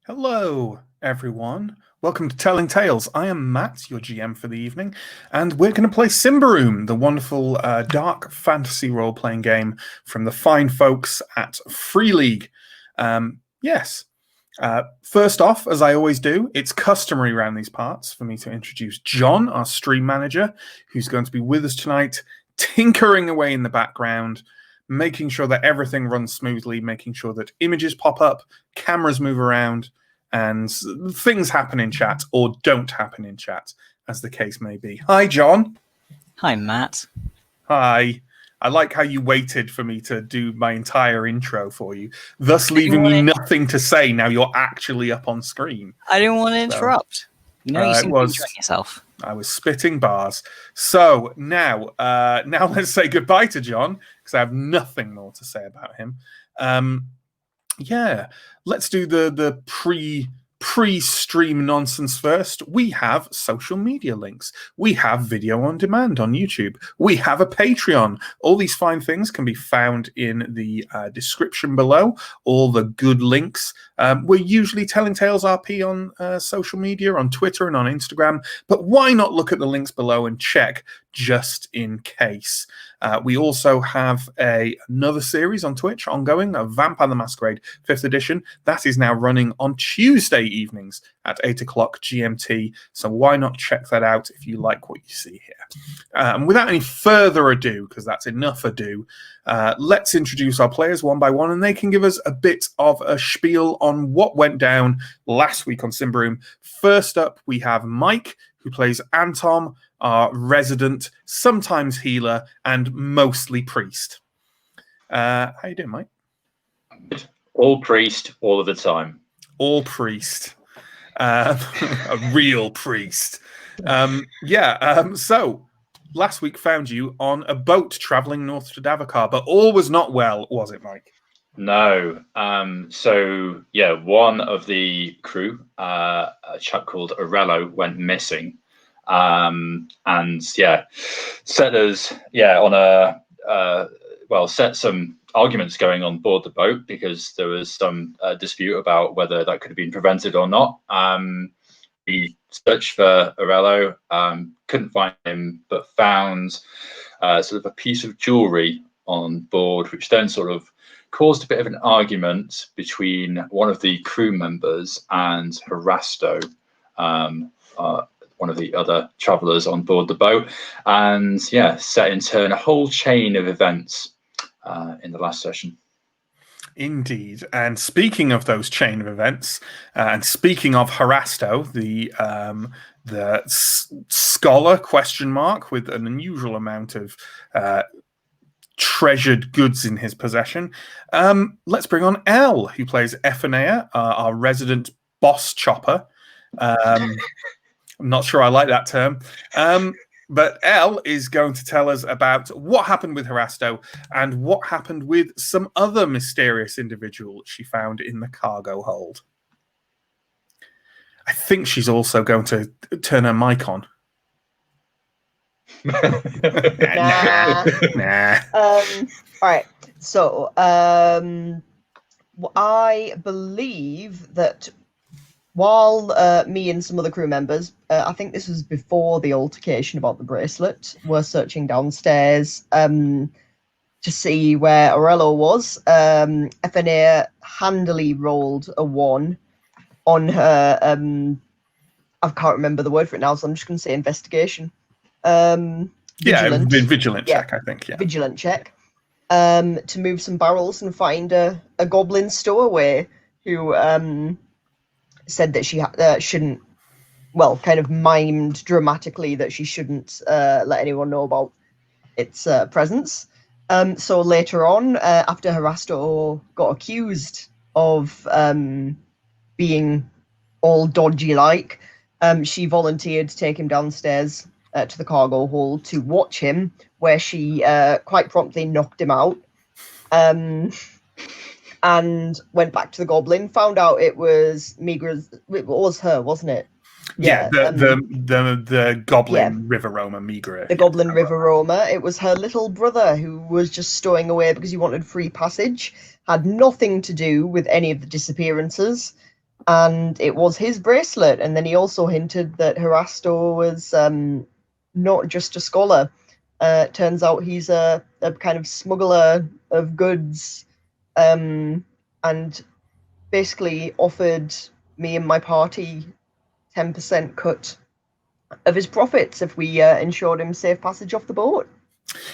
Hello, everyone. Welcome to Telling Tales. I am Matt, your GM for the evening, and we're going to play Symbaroum, the wonderful dark fantasy role-playing game from the fine folks at Fria Ligan. Yes. First off, as I always do, it's customary around these parts for me to introduce John, our stream manager, who's going to be with us tonight, tinkering away in the background, making sure that everything runs smoothly, making sure that images pop up, cameras move around, and things happen in chat or don't happen in chat, as the case may be. Hi, John. Hi, Matt. Hi. I like how you waited for me to do my entire intro for you, thus leaving me nothing to say. Now you're actually up on screen. I didn't want to interrupt. You seem to be enjoying yourself. I was spitting bars. So now let's say goodbye to John, because I have nothing more to say about him. Let's do the pre-stream nonsense first. We have social media links. We have video on demand on YouTube. We have a Patreon. All these fine things can be found in the description below. All the good links. We're usually Telling Tales RP on social media, on Twitter and on Instagram. But why not look at the links below and check just in case? We also have another series on Twitch ongoing, Vampire the Masquerade 5th edition. That is now running on Tuesday evenings at 8 o'clock GMT. So why not check that out if you like what you see here? And without any further ado, because that's enough ado, let's introduce our players one by one, and they can give us a bit of a spiel on what went down last week on Symbaroum. First up, we have Mike, who plays Anton, our resident, sometimes healer, and mostly priest. How you doing, Mike? All priest, all of the time. All priest. A real priest. So, last week found you on a boat travelling north to Davokar, but all was not well, was it, Mike? No. One of the crew, a chap called Arello, went missing. Set some arguments going on board the boat because there was some dispute about whether that could have been prevented or not. We searched for Arello, couldn't find him, but found sort of a piece of jewelry on board, which then sort of caused a bit of an argument between one of the crew members and Harasto, one of the other travelers on board the boat, and set in turn a whole chain of events in the last session. Indeed. And speaking of those chain of events, and speaking of Harasto, the scholar with an unusual amount of treasured goods in his possession, let's bring on Elle, who plays Ephanea, our resident boss chopper. I'm not sure I like that term. But Elle is going to tell us about what happened with Harasto and what happened with some other mysterious individual she found in the cargo hold. I think she's also going to turn her mic on. Nah. Nah. All right. So I believe that while me and some other crew members, I think this was before the altercation about the bracelet, were searching downstairs to see where Arello was, Ephanea handily rolled a 1 on her, I can't remember the word for it now, so I'm just going to say investigation. Vigilant check, I think. Yeah. Vigilant check. To move some barrels and find a goblin stowaway who said that she shouldn't, kind of mimed dramatically that she shouldn't let anyone know about its presence. So later on, after Harasto got accused of being all dodgy-like, she volunteered to take him downstairs to the cargo hold to watch him, where she quite promptly knocked him out. And went back to the goblin, found out it was Migra's. It was her, wasn't it? Yeah, the goblin river roamer, Migra. The goblin river roamer. It was her little brother who was just stowing away because he wanted free passage. Had nothing to do with any of the disappearances. and it was his bracelet. And then he also hinted that Herasto was not just a scholar. Turns out he's a kind of smuggler of goods, and basically offered me and my party 10% cut of his profits if we ensured him safe passage off the boat.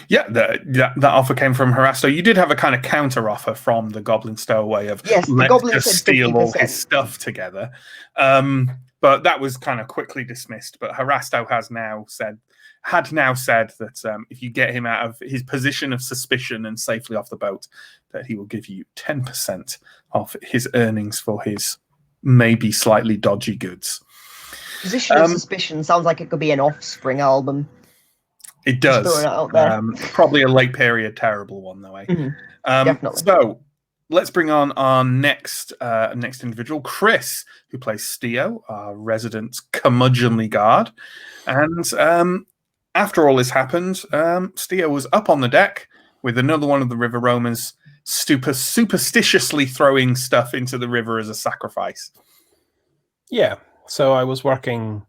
Yeah, that offer came from Herasto. You did have a kind of counter offer from the Goblin Stowaway of yes, the let's Goblin just said steal 50%. all his stuff together. But that was kind of quickly dismissed. But Herasto had now said that if you get him out of his position of suspicion and safely off the boat, that he will give you 10% of his earnings for his maybe slightly dodgy goods. Position of suspicion sounds like it could be an Offspring album. It does. Just throwing it out there. Probably a late period terrible one though, eh? Definitely. So let's bring on our next individual, Chris, who plays Steo, our resident curmudgeonly guard. And after all this happened, Steo was up on the deck with another one of the river roamers superstitiously throwing stuff into the river as a sacrifice. Yeah, so I was working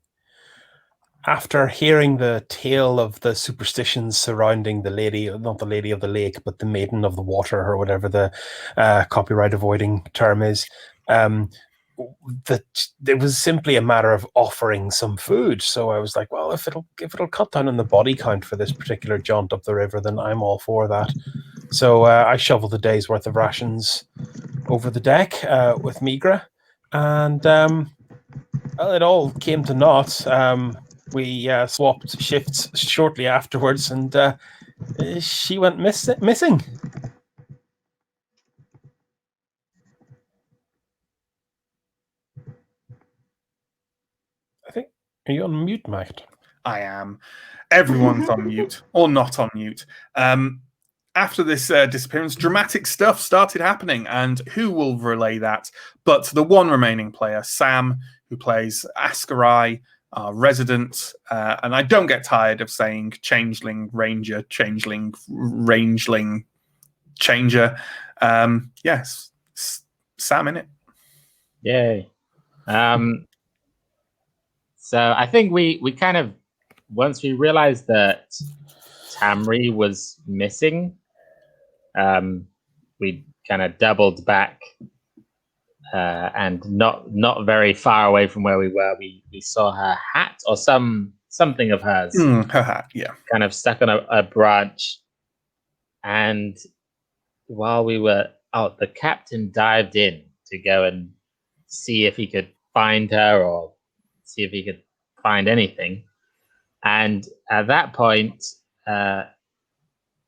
after hearing the tale of the superstitions surrounding the lady, not the lady of the lake, but the maiden of the water, or whatever the copyright avoiding term is. That it was simply a matter of offering some food. So I was like, well, if it'll cut down on the body count for this particular jaunt up the river, then I'm all for that. So I shoveled a day's worth of rations over the deck with Migra, and well, it all came to naught. We swapped shifts shortly afterwards, and she went missing. I think. Are you on mute, Matt? I am. Everyone's on mute or not on mute. After this disappearance, dramatic stuff started happening, and who will relay that but the one remaining player, Sam, who plays Askarai, our resident, and I don't get tired of saying changeling, ranger, changeling, rangeling, changer. Yes, Sam in it. Yay. So I think we kind of, once we realized that Tamri was missing, we kind of doubled back, and not very far away from where we were. We saw her hat or something of hers. Her hat, yeah. Kind of stuck on a branch. And while we were out, the captain dived in to go and see if he could find her or see if he could find anything. And at that point,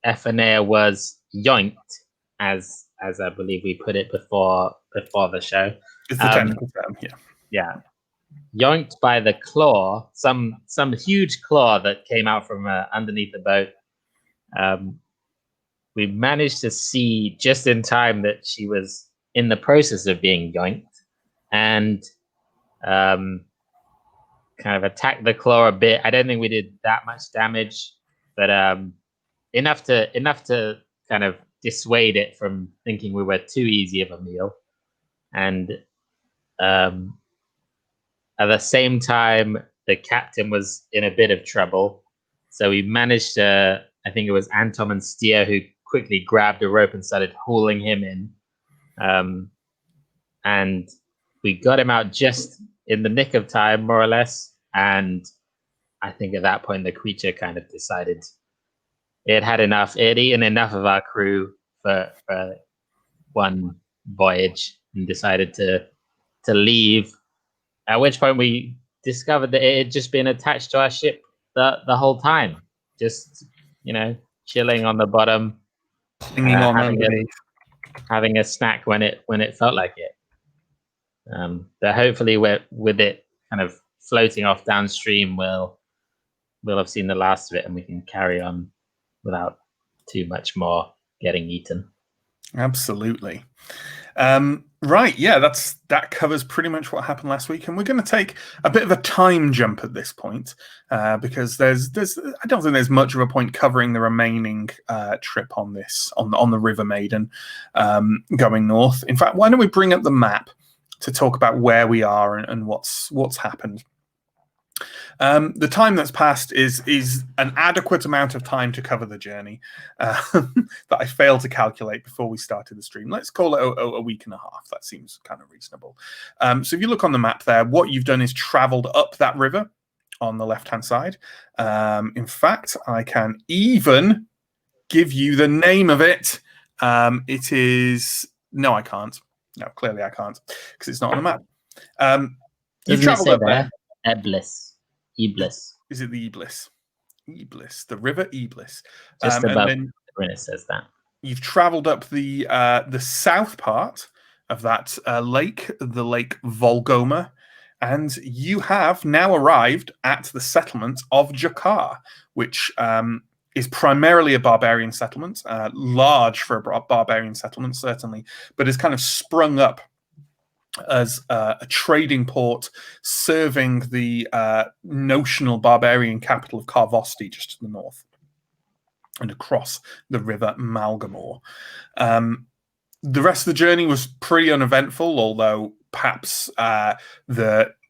Ephanea was yoinked, as I believe we put it before the show. It's the technical term, yeah. Yeah. Yoinked by the claw, some huge claw that came out from underneath the boat. We managed to see just in time that she was in the process of being yoinked, and kind of attacked the claw a bit. I don't think we did that much damage, but enough to kind of dissuade it from thinking we were too easy of a meal. And at the same time, the captain was in a bit of trouble. So we managed to, I think it was Anton and Stier who quickly grabbed a rope and started hauling him in. And we got him out just in the nick of time, more or less. And I think at that point, the creature kind of decided it had enough. It had eaten enough of our crew for one voyage and decided to leave. At which point we discovered that it had just been attached to our ship the whole time, just chilling on the bottom, clinging on underneath, having a snack when it felt like it. But hopefully, with it kind of floating off downstream, we'll have seen the last of it, and we can carry on without too much more getting eaten. Absolutely. Right, yeah, that covers pretty much what happened last week, and we're going to take a bit of a time jump at this point because there's I don't think there's much of a point covering the remaining trip on this on the River Maiden going north. In fact, why don't we bring up the map to talk about where we are and what's happened. The time that's passed is an adequate amount of time to cover the journey that I failed to calculate before we started the stream. Let's call it a week and a half. That seems kind of reasonable. So if you look on the map there, what you've done is traveled up that river on the left-hand side. In fact, I can even give you the name of it. It is... No, I can't. No, clearly I can't, because it's not on the map. You've traveled up there. Eblis. Is it the Eblis? Eblis, the River Eblis. Just above and then when it says that. you've travelled up the south part of that lake, the Lake Volgoma, and you have now arrived at the settlement of Jakar, which is primarily a barbarian settlement, large for a barbarian settlement, certainly, but has kind of sprung up as a trading port serving the notional barbarian capital of Karvosti, just to the north and across the river Malgamore. The rest of the journey was pretty uneventful, although perhaps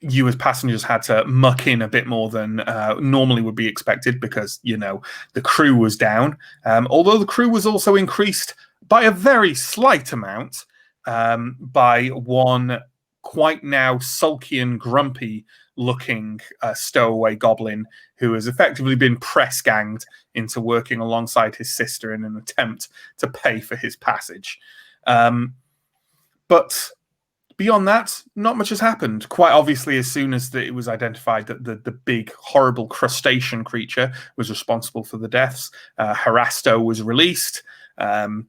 you as passengers had to muck in a bit more than normally would be expected because, the crew was down. Although the crew was also increased by a very slight amount by one quite now sulky and grumpy looking stowaway goblin who has effectively been press ganged into working alongside his sister in an attempt to pay for his passage. But beyond that, not much has happened. Quite obviously, as soon as it was identified that the big, horrible crustacean creature was responsible for the deaths, Harasto was released. And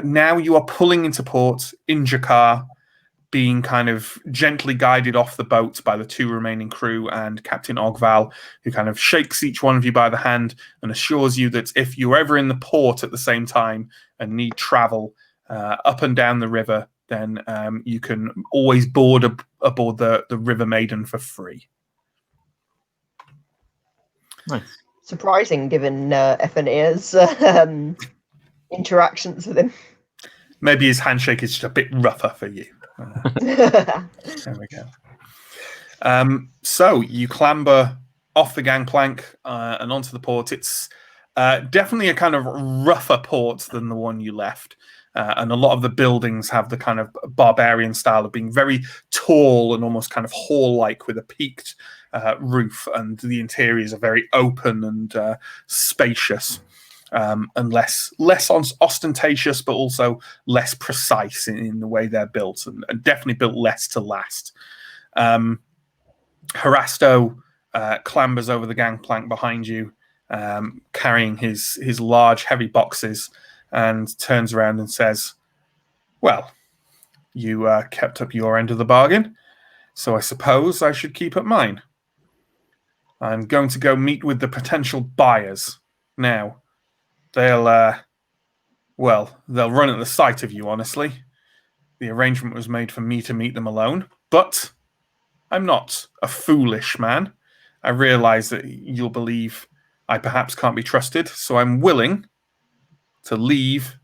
now you are pulling into port in Jakar, being kind of gently guided off the boat by the two remaining crew and Captain Ogval, who kind of shakes each one of you by the hand and assures you that if you're ever in the port at the same time and need travel up and down the river, then you can always board aboard the River Maiden for free. Nice. Surprising, given FNA's interactions with him. Maybe his handshake is just a bit rougher for you. There we go. So you clamber off the gangplank and onto the port. It's definitely a kind of rougher port than the one you left. And a lot of the buildings have the kind of barbarian style of being very tall and almost kind of hall-like with a peaked roof. And the interiors are very open and spacious. And less ostentatious, but also less precise in the way they're built, and definitely built less to last. Harasto clambers over the gangplank behind you, carrying his large, heavy boxes, and turns around and says, "Well, you kept up your end of the bargain, so I suppose I should keep up mine. I'm going to go meet with the potential buyers now. They'll run at the sight of you, honestly. The arrangement was made for me to meet them alone, but I'm not a foolish man. I realize that you'll believe I perhaps can't be trusted, so I'm willing to leave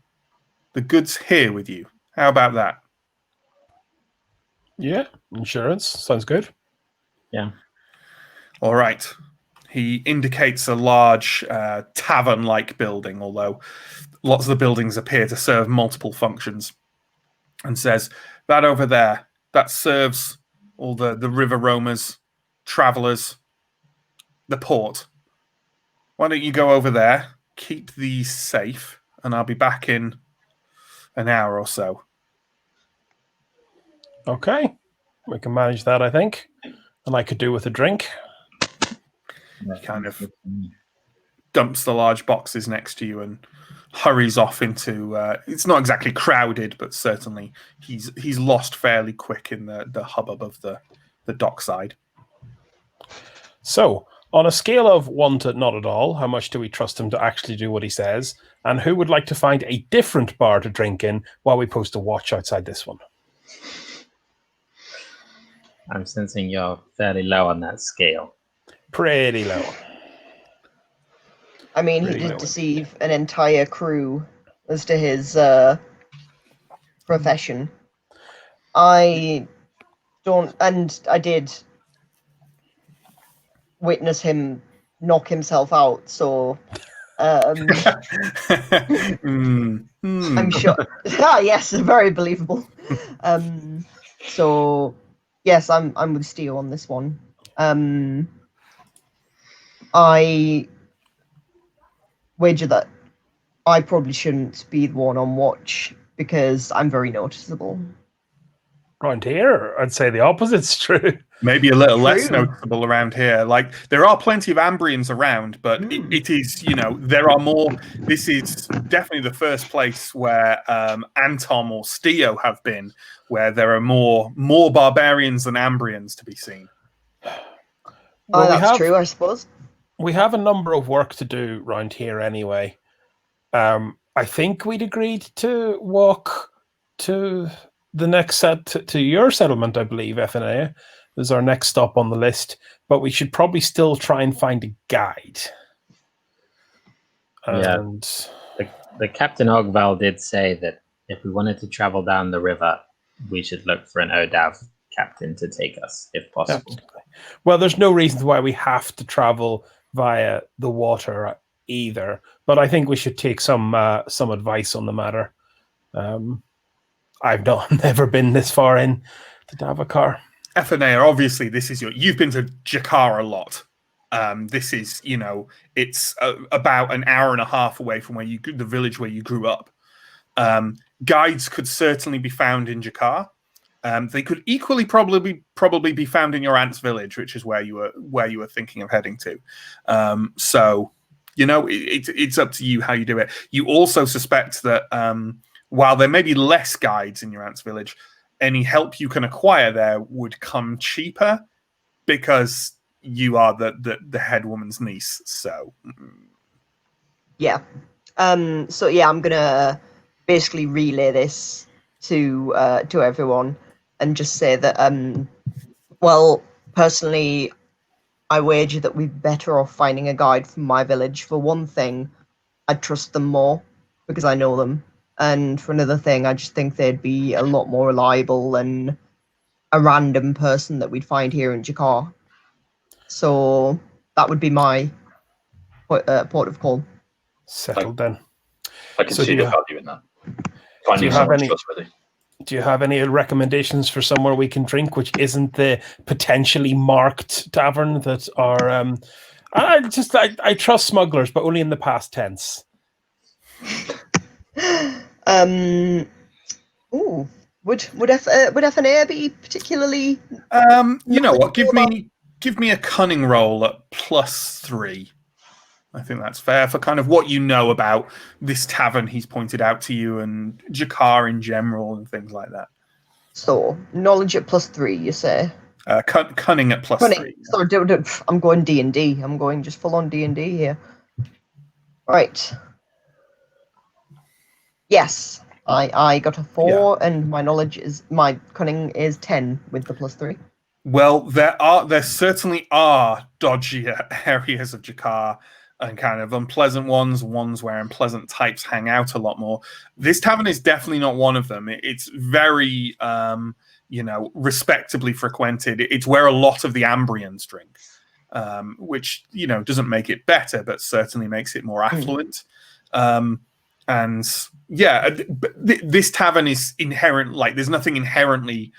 the goods here with you. How about that?" Yeah, insurance. Sounds good. Yeah. All right. He indicates a large tavern-like building, although lots of the buildings appear to serve multiple functions, and says, "That over there, that serves all the river roamers, travelers, the port. Why don't you go over there, keep these safe, and I'll be back in an hour or so." Okay. We can manage that, I think. And I could do with a drink. He kind of dumps the large boxes next to you and hurries off into it's not exactly crowded, but certainly he's lost fairly quick in the hubbub of the dockside. So, on a scale of 1 to not at all, how much do we trust him to actually do what he says? And who would like to find a different bar to drink in while we post a watch outside this one? I'm sensing you're fairly low on that scale. Pretty low. I mean, Pretty he did low. deceive an entire crew as to his profession. I don't, and I did witness him knock himself out, so I'm sure. Yes, very believable. So yes, I'm with Steel on this one. I wager that I probably shouldn't be the one on watch because I'm very noticeable. Around here, I'd say the opposite's true. Maybe a little less True. noticeable around here. Like, there are plenty of Ambrians around, but it is, there are more. This is definitely the first place where Antom or Steo have been, where there are more barbarians than Ambrians to be seen. Well, That's true, I suppose. We have a number of work to do around here anyway. I think we'd agreed to walk to the next to your settlement, I believe, FNA is our next stop on the list, but we should probably still try and find a guide. And the Captain Ogval did say that if we wanted to travel down the river, we should look for an ODAV captain to take us, if possible. Absolutely. Well, there's no reason why we have to travel via the water either, but I think we should take some advice on the matter. I've never been this far in to Davakar. FNA, obviously, this is you've been to Jakar a lot. This is, it's about an hour and a half away from the village where you grew up. Guides could certainly be found in Jakar. They could equally probably be found in your aunt's village, which is where you were thinking of heading to. So, it's up to you how you do it. You also suspect that while there may be less guides in your aunt's village, any help you can acquire there would come cheaper because you are the head woman's niece. So yeah. So yeah, I'm gonna basically relay this to everyone and just say that well, personally, I wager that we're better off finding a guide from my village. For one thing, I trust them more because I know them. And for another thing, I just think they'd be a lot more reliable than a random person that we'd find here in Jakar. So that would be my port of call. Settled then. I can see the value in that. Finding someone trustworthy. Do you have any recommendations for somewhere we can drink, which isn't the potentially marked tavern that are? I trust smugglers, but only in the past tense. Would FNA be particularly? You know what? Give me a cunning roll at +3. I think that's fair for kind of what you know about this tavern he's pointed out to you and Jakar in general and things like that. So knowledge at +3, you say? Cunning at +3. So I'm going D&D. I'm going just full on D&D here. Right. Yes, I got a 4, and my cunning is 10 with the +3. Well, there certainly are dodgier areas of Jakar and kind of unpleasant ones where unpleasant types hang out a lot more. This tavern is definitely not one of them. It's very, respectably frequented. It's where a lot of the Ambrians drink, which, doesn't make it better, but certainly makes it more affluent. And yeah, this tavern is inherent. Like, there's nothing inherently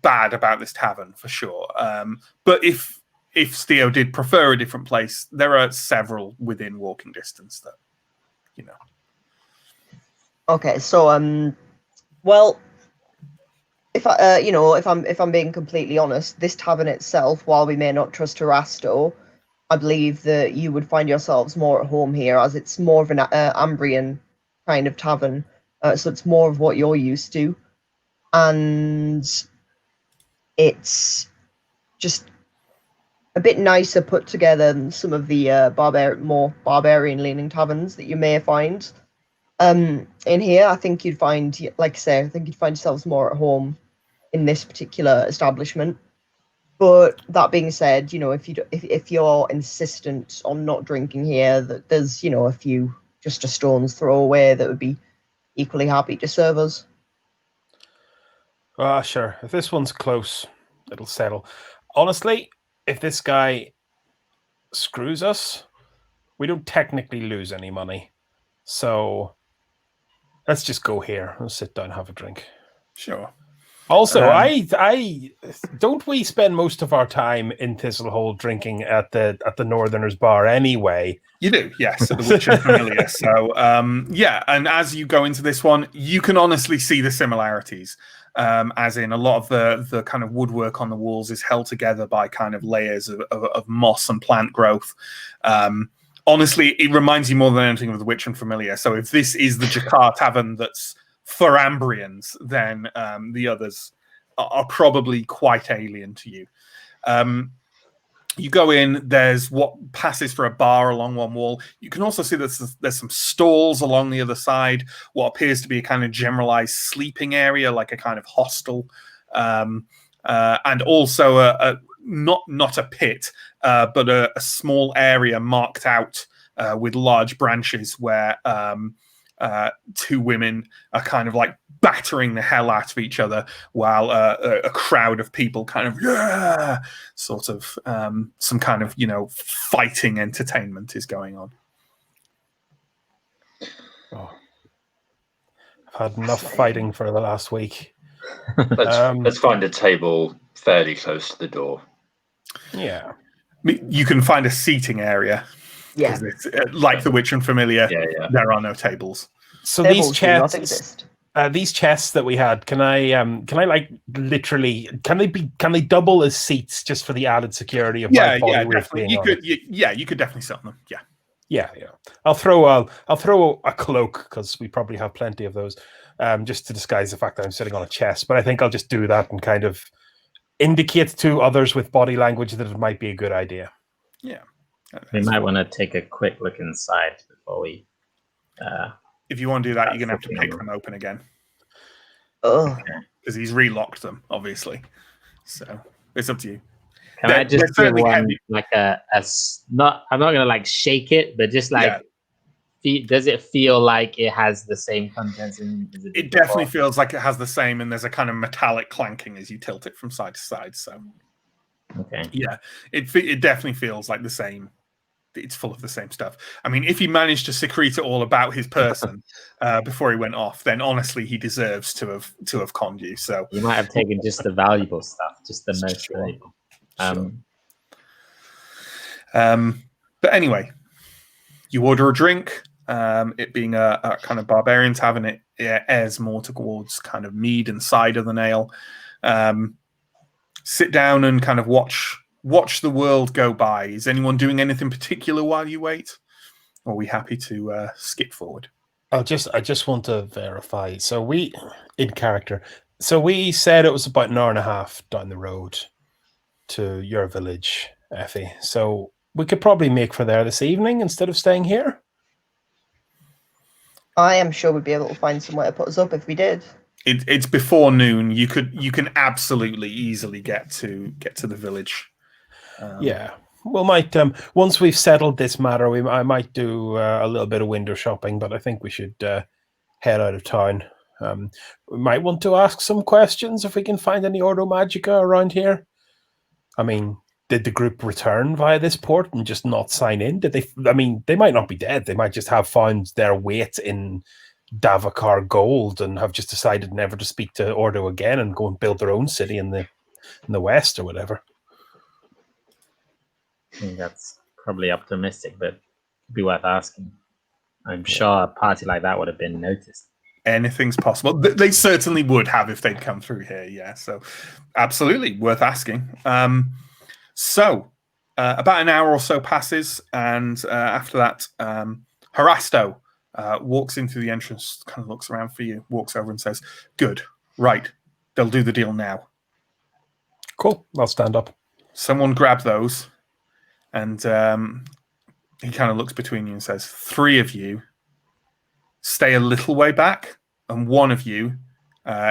bad about this tavern for sure. But if Steo did prefer a different place, there are several within walking distance that, Okay, so well, if I'm being completely honest, this tavern itself, while we may not trust Herasto, I believe that you would find yourselves more at home here, as it's more of an Ambrian kind of tavern, so it's more of what you're used to, and it's just a bit nicer put together than some of the more barbarian-leaning taverns that you may find. In here, I think you'd find, like I say, I think you'd find yourselves more at home in this particular establishment. But that being said, if you're insistent on not drinking here, that there's a few just a stone's throw away that would be equally happy to serve us. Sure. If this one's close, it'll settle. Honestly, if this guy screws us, we don't technically lose any money. So let's just go here. Let's sit down and have a drink. Sure. Also, I don't we spend most of our time in Thistlehold drinking at the Northerners bar anyway? You do, yes, at the Witch and Familiar. So, yeah, and as you go into this one, you can honestly see the similarities. As in, a lot of the kind of woodwork on the walls is held together by kind of layers of moss and plant growth. Honestly, it reminds you more than anything of the Witch and Familiar. So, if this is the Jakar Tavern that's for Ambrians, then the others are probably quite alien to you. You go in, there's what passes for a bar along one wall. You can also see that there's some stalls along the other side, what appears to be a kind of generalized sleeping area, like a kind of hostel, and also not a pit, but a small area marked out with large branches where two women are kind of like battering the hell out of each other while a crowd of people kind of sort of some kind of fighting entertainment is going on. I've had enough fighting for the last week. Let's find a table fairly close to the door. Yeah, you can find a seating area. Yeah, it's, like the Witch and Familiar. Yeah. There are no tables. So tables do not exist. These chests that we had, can I like literally can they double as seats just for the added security of my body weight definitely. being You on could, it? you could definitely sit on them. Yeah. I'll throw a cloak because we probably have plenty of those, just to disguise the fact that I'm sitting on a chest. But I think I'll just do that and kind of indicate to others with body language that it might be a good idea. Yeah. We might want to take a quick look inside before we. If you want to do that, you're going to have to pick them open again. Oh, because he's relocked them, obviously. So it's up to you. Can I just do one like not? I'm not going to like shake it, but just like. Does it feel like it has the same contents? It definitely feels like it has the same, and there's a kind of metallic clanking as you tilt it from side to side. So, okay, yeah, it definitely feels like the same. It's full of the same stuff. I mean, if he managed to secrete it all about his person before he went off, then honestly, he deserves to have conned you. So you might have taken just the valuable stuff, just the most valuable. But anyway, you order a drink. It being a kind of barbarian tavern, it airs more towards kind of mead and cider than ale. Sit down and kind of watch the world go by. Is anyone doing anything particular while you wait? Or are we happy to skip forward? I just want to verify. So we, in character, we said it was about an hour and a half down the road to your village, Effie. So we could probably make for there this evening instead of staying here. I am sure we'd be able to find somewhere to put us up if we did. It's before noon. You can absolutely easily get to the village. Yeah, we might once we've settled this matter, I might do a little bit of window shopping, but I think we should head out of town. We might want to ask some questions if we can find any Ordo Magica around here. I mean, did the group return via this port and just not sign in? Did they? I mean, they might not be dead. They might just have found their weight in Davakar gold and have just decided never to speak to Ordo again and go and build their own city in the west or whatever. I think that's probably optimistic, but it'd be worth asking. I'm sure a party like that would have been noticed. Anything's possible. They certainly would have if they'd come through here, yeah. So absolutely worth asking. So about an hour or so passes, and after that, Harasto walks into the entrance, kind of looks around for you, walks over and says, "Good, right, they'll do the deal now." Cool, I'll stand up. Someone grab those, and he kind of looks between you and says, "3 of you stay a little way back, and 1 of you,"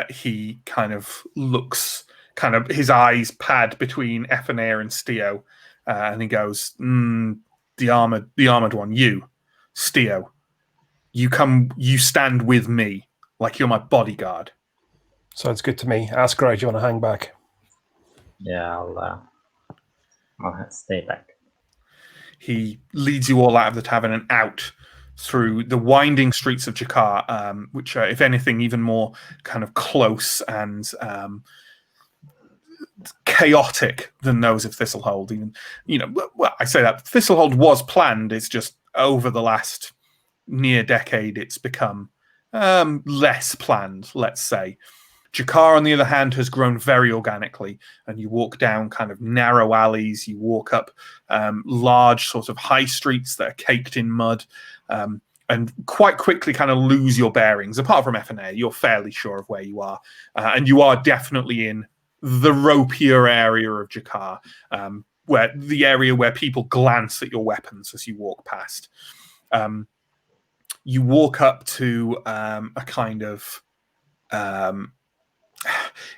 he kind of looks, kind of his eyes pad between Ephanair and Steo, and he goes, the armored one, you, Steo, you stand with me like you're my bodyguard." Sounds good to me. Ask her, do you want to hang back? Yeah, I'll stay back. He leads you all out of the tavern and out through the winding streets of Jakar, which are, if anything, even more kind of close and chaotic than those of Thistlehold. Even, well, I say that Thistlehold was planned. It's just over the last near decade, it's become less planned, let's say. Jakar, on the other hand, has grown very organically, and you walk down kind of narrow alleys, you walk up large sort of high streets that are caked in mud, and quite quickly kind of lose your bearings. Apart from F&A, you're fairly sure of where you are, and you are definitely in the ropier area of Jakar, where the area where people glance at your weapons as you walk past. You walk up to a kind of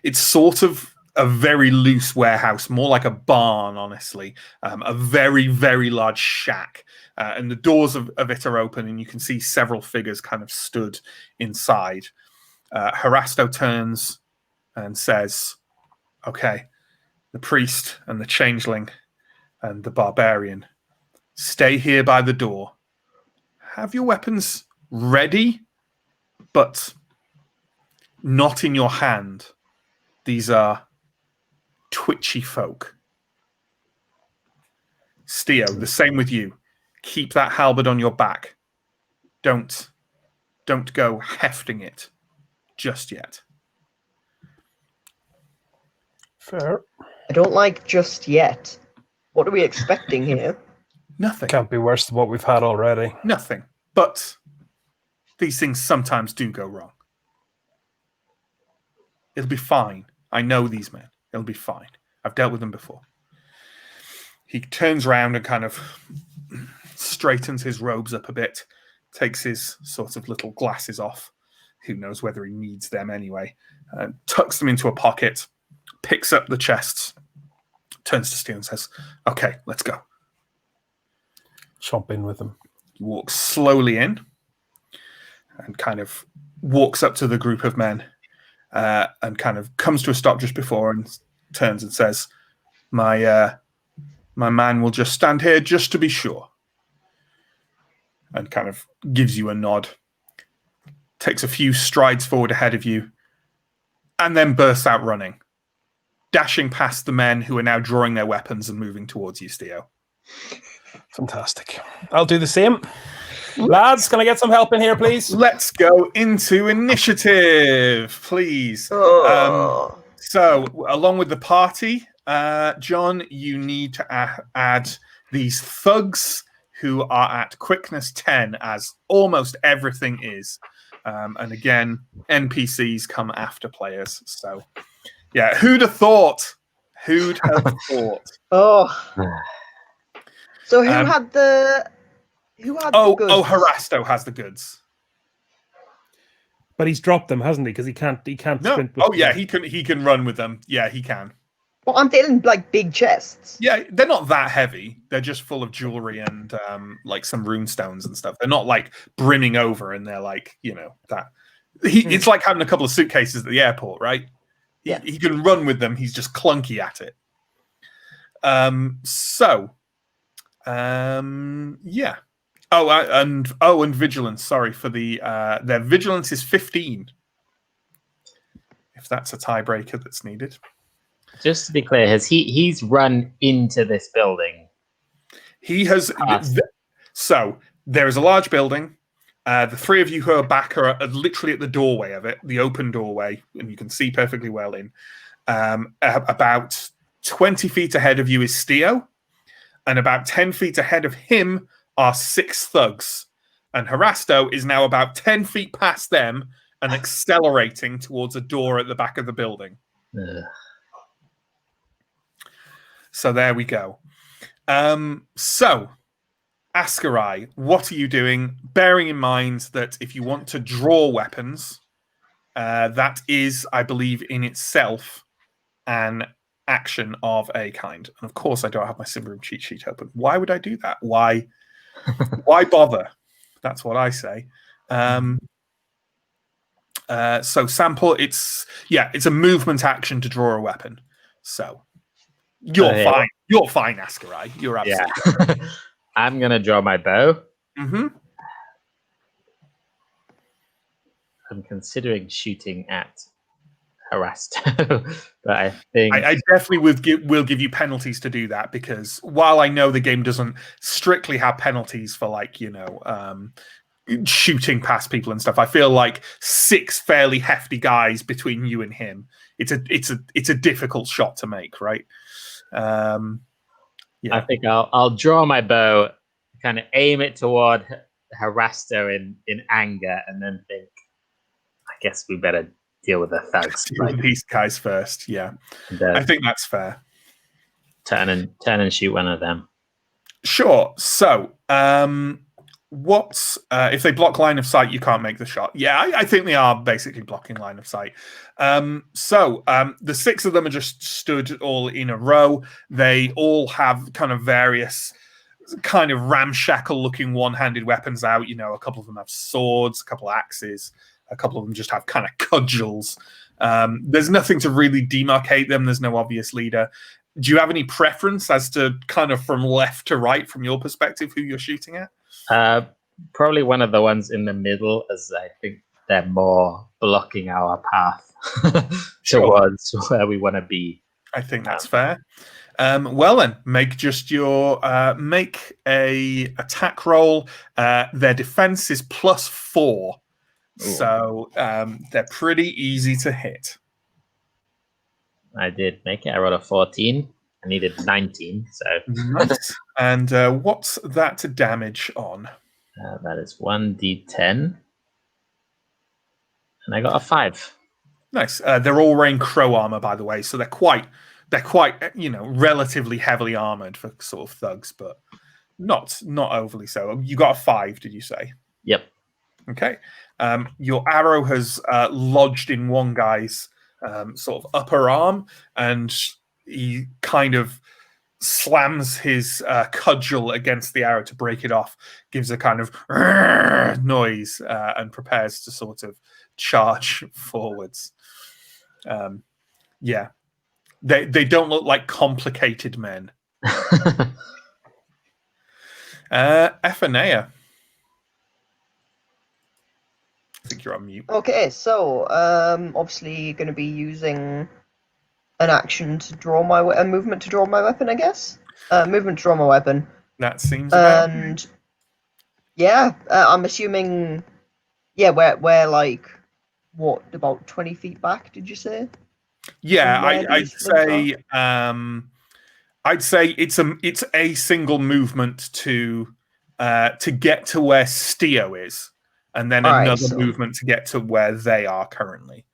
it's sort of a very loose warehouse, more like a barn, honestly. A very, very large shack. And the doors of it are open, and you can see several figures kind of stood inside. Harasto turns and says, okay, the priest and the changeling and the barbarian, stay here by the door. Have your weapons ready, but not in your hand. These are twitchy folk. Steo, the same with you. Keep that halberd on your back. Don't go hefting it just yet. Fair. I don't like just yet. What are we expecting here? Nothing. Can't be worse than what we've had already. Nothing. But these things sometimes do go wrong. It'll be fine. I know these men. It'll be fine. I've dealt with them before. He turns around and kind of straightens his robes up a bit, takes his sort of little glasses off. Who knows whether he needs them anyway. Tucks them into a pocket, picks up the chests, turns to Steel and says, okay, let's go. Chomp in with them. He walks slowly in and kind of walks up to the group of men and kind of comes to a stop just before and turns and says, my man will just stand here just to be sure. And kind of gives you a nod. Takes a few strides forward ahead of you and then bursts out running, dashing past the men who are now drawing their weapons and moving towards you, Steo. Fantastic. I'll do the same. Lads, can I get some help in here, please? Let's go into initiative, please. Oh. So, along with the party, John, you need to add these thugs who are at quickness 10, as almost everything is. And again, NPCs come after players. So, yeah, who'd have thought? Who'd have thought? Oh. So who had the goods? Oh, Harasto has the goods. But he's dropped them, hasn't he? Because he can't No. sprint with Oh yeah, them. he can run with them. Yeah, he can. Well, aren't they in like big chests? Yeah, they're not that heavy. They're just full of jewelry and like some rune stones and stuff. They're not like brimming over, and they're like, that. It's like having a couple of suitcases at the airport, right? He can run with them. He's just clunky at it. Yeah. And vigilance. Sorry for their vigilance is 15. If that's a tiebreaker that's needed. Just to be clear, he's run into this building? He has. So there is a large building. The three of you who are back are literally at the doorway of it, the open doorway, and you can see perfectly well in. About 20 feet ahead of you is Steo, and about 10 feet ahead of him are 6 thugs. And Harasto is now about 10 feet past them and accelerating towards a door at the back of the building. So there we go. So, Askarai, what are you doing? Bearing in mind that if you want to draw weapons, that is, I believe, in itself an action of a kind. And of course, I don't have my Symbaroum cheat sheet open. Why would I do that? Why bother? That's what I say. So sample, it's a movement action to draw a weapon. So you're fine. You're fine, Ascarai. You're absolutely fine. I'm gonna draw my bow. Mm-hmm. I'm considering shooting at Harasto, but I think I definitely will give you penalties to do that, because while I know the game doesn't strictly have penalties for shooting past people and stuff, I feel like 6 fairly hefty guys between you and him, it's a difficult shot to make, right? I think I'll draw my bow, kind of aim it toward Harasto in anger, and then think, I guess we better deal with the thugs. Deal with these guys first. Yeah, I think that's fair. Turn and shoot one of them. Sure. So, if they block line of sight, you can't make the shot. Yeah, I think they are basically blocking line of sight. The 6 of them are just stood all in a row. They all have kind of various kind of ramshackle looking one-handed weapons out. A couple of them have swords, a couple of axes, a couple of them just have kind of cudgels. There's nothing to really demarcate them. There's no obvious leader. Do you have any preference as to kind of from left to right, from your perspective, who you're shooting at? Probably one of the ones in the middle, as I think they're more blocking our path towards where we want to be. I think that's fair. Well then, make a attack roll. Their defense is +4. Ooh. So they're pretty easy to hit. I did make it. I rolled a 14. I needed 19. So nice. And what's that damage on? That is 1d10, and I got a 5. Nice. They're all wearing crow armor, by the way, so they're quite relatively heavily armored for sort of thugs, but not overly so. You got a 5, did you say? Yep. Okay. Your arrow has lodged in one guy's sort of upper arm, and he kind of slams his cudgel against the arrow to break it off, gives a kind of noise, and prepares to sort of charge forwards. They don't look like complicated men. Ephenea. I think you're on mute. Okay, so obviously going to be using an action to draw a movement to draw my weapon, I guess. Movement to draw my weapon. That seems. And I'm assuming. Yeah, we're like what, about 20 feet back? Did you say? Yeah, I'd say. I'd say it's a single movement to get to where Stio is, and then another movement to get to where they are currently.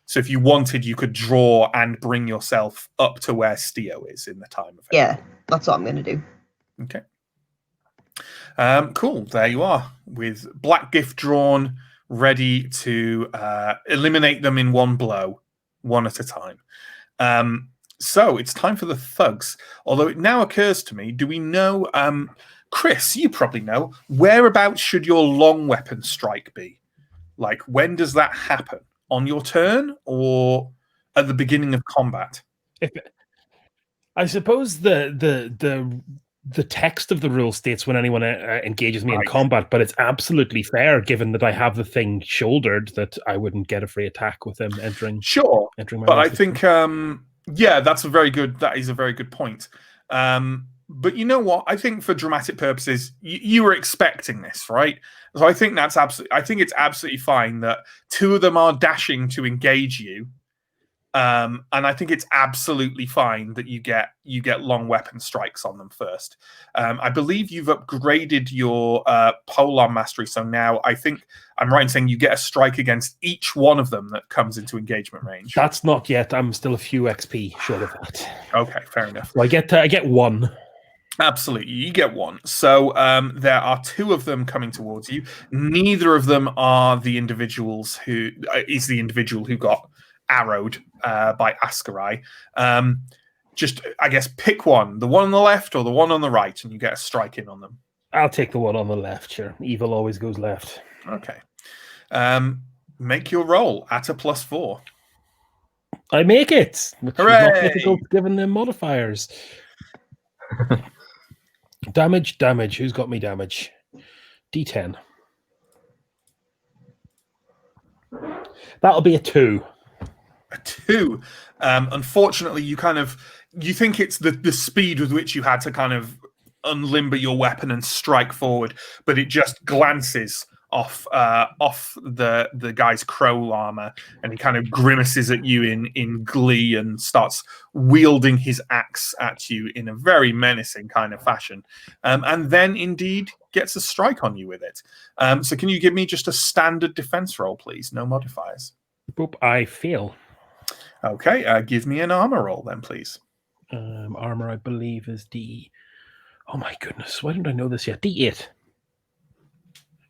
So if you wanted, you could draw and bring yourself up to where Stio is in the time of it. Yeah, that's what I'm going to do. Okay. Cool. There you are, with Black Gift drawn, ready to eliminate them in one blow, one at a time. So it's time for the thugs. Although it now occurs to me, do we know, Chris, you probably know, whereabouts should your long weapon strike be? Like, when does that happen? On your turn or at the beginning of combat? I suppose the text of the rule states when anyone engages me in combat, but it's absolutely fair, given that I have the thing shouldered, that I wouldn't get a free attack with them entering. Sure, entering my but I think that is a very good point. But you know what? I think for dramatic purposes, you were expecting this, right? So I think it's absolutely fine that 2 of them are dashing to engage you. And I think it's absolutely fine that you get long weapon strikes on them first. I believe you've upgraded your polearm mastery, so now I think I'm right in saying you get a strike against each one of them that comes into engagement range. That's not yet. I'm still a few XP short of that. Okay, fair enough. So I get 1. Absolutely, you get 1. So there are 2 of them coming towards you. Neither of them are the individuals who got arrowed by Ascarai. Just, I guess, pick one. The one on the left or the one on the right, and you get a strike in on them. I'll take the one on the left, sure. Evil always goes left. Okay. Make your roll at a +4. I make it, which Hooray! is not difficult given the modifiers. Damage. Who's got me damage? D10. That'll be a 2. A 2. Unfortunately, you think it's the speed with which you had to kind of unlimber your weapon and strike forward, but it just glances off the guy's crow armor, and he kind of grimaces at you in glee and starts wielding his axe at you in a very menacing kind of fashion, and then indeed gets a strike on you with it. So can you give me just a standard defense roll, please? No modifiers. Boop, I fail. Okay, give me an armor roll then, please. Armor, I believe, is D. Oh my goodness, why didn't I know this yet? D8.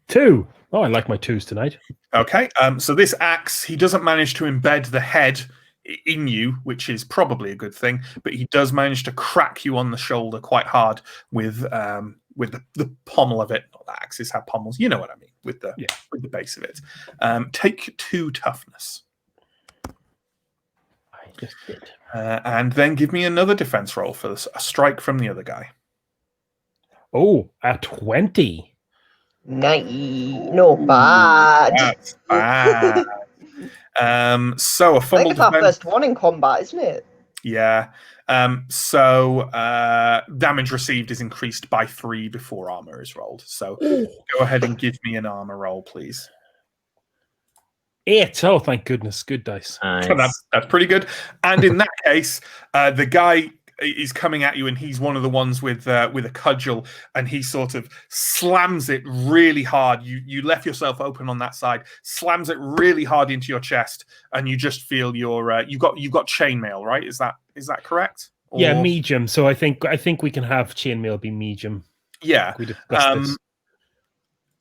2. Oh, I like my 2s tonight. Okay, so this axe, he doesn't manage to embed the head in you, which is probably a good thing, but he does manage to crack you on the shoulder quite hard with the pommel of it. Not that axes have pommels, you know what I mean, with the base of it. Take 2 toughness. I just did. And then give me another defense roll for a strike from the other guy. Oh, a 20. No, bad. That's bad. So a I fumble think it's our defense. first one in combat, isn't it? Yeah. So damage received is increased by 3 before armor is rolled. So go ahead and give me an armor roll, please. 8. Oh, thank goodness. Good dice. Nice. That's pretty good. And in that case, the guy is coming at you, and he's one of the ones with a cudgel, and he sort of slams it really hard. You left yourself open on that side, slams it really hard into your chest, and you just feel your you've got chainmail, right? Is that correct? Or... Yeah, medium. So I think we can have chainmail be medium. Yeah. We discussed this.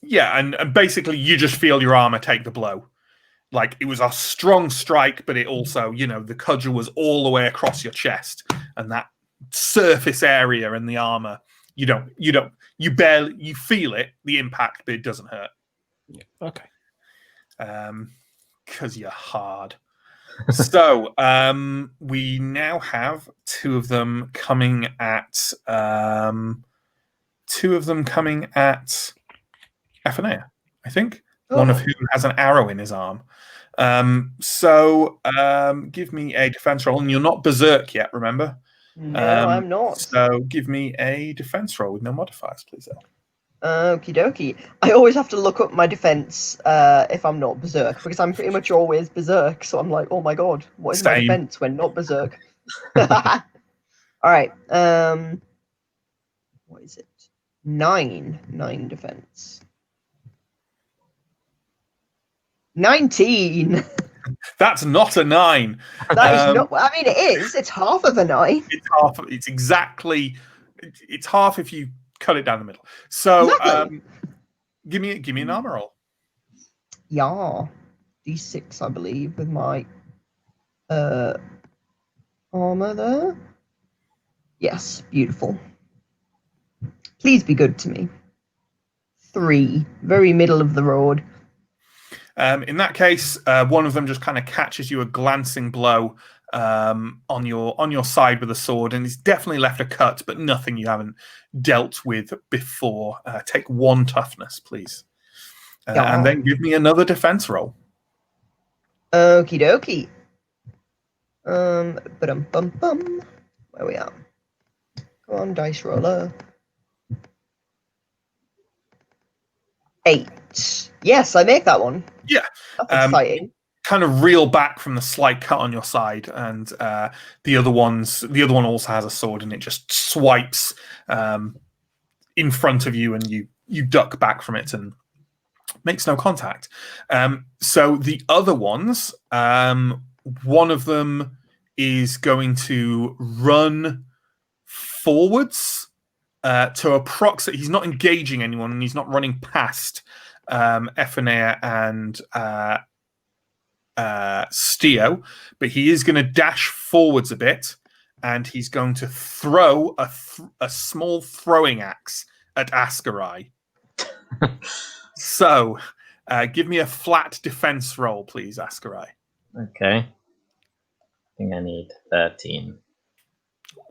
Yeah, and basically you just feel your armor take the blow. Like, it was a strong strike, but it also, the cudgel was all the way across your chest, and that surface area in the armor, you feel it, the impact, but it doesn't hurt. Yeah. Okay. Because you're hard. So we now have 2 of them coming at Ephenea, I think. One of whom has an arrow in his arm. So give me a defense roll, and you're not berserk yet, remember? No, I'm not. So give me a defense roll with no modifiers, please. Okie dokie. I always have to look up my defense if I'm not berserk, because I'm pretty much always berserk. So I'm like, oh my god, what is my defense when not berserk? All right. What is it? 9 defense. 19. That's not a 9. That is not. I mean, it is. It's half of a 9. It's half. It's exactly. It's half if you cut it down the middle. So, Exactly. give me an armor roll. Yeah, D6, I believe, with my armor there. Yes, beautiful. Please be good to me. 3, very middle of the road. In that case, one of them just kind of catches you a glancing blow on your side with a sword, and it's definitely left a cut, but nothing you haven't dealt with before. Take 1 toughness, please, and then give me another defense roll. Okie dokie. Bum. Where we at? Go on, dice roller. 8. Yes, I make that one. Yeah. That's exciting. Kind of reel back from the slight cut on your side, and the other one also has a sword, and it just swipes in front of you, and you duck back from it and makes no contact. So the other ones, one of them is going to run forwards to approximate. He's not engaging anyone, and he's not running past Ephenea and Steo, but he is going to dash forwards a bit, and he's going to throw a small throwing axe at Ascarai. So Give me a flat defense roll, please, Ascarai. Okay. I think I need 13.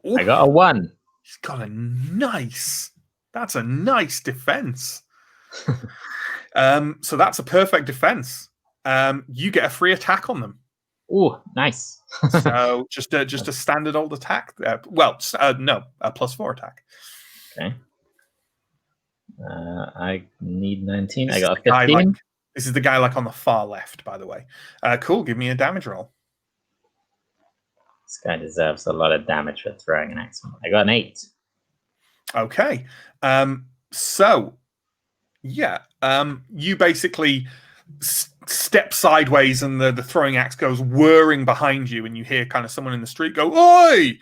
Ooh, I got a 1. He's got a nice. That's a nice defense. So that's a perfect defense. You get a free attack on them. Ooh, nice. So just a standard old attack. No, a +4 attack. Okay. I need 19. This I got a is the guy, 15. This is the guy on the far left, by the way. Cool. Give me a damage roll. This guy deserves a lot of damage for throwing an axe. I got an 8. Okay. You basically step sideways and the throwing axe goes whirring behind you, and you hear kind of someone in the street go, "Oi!"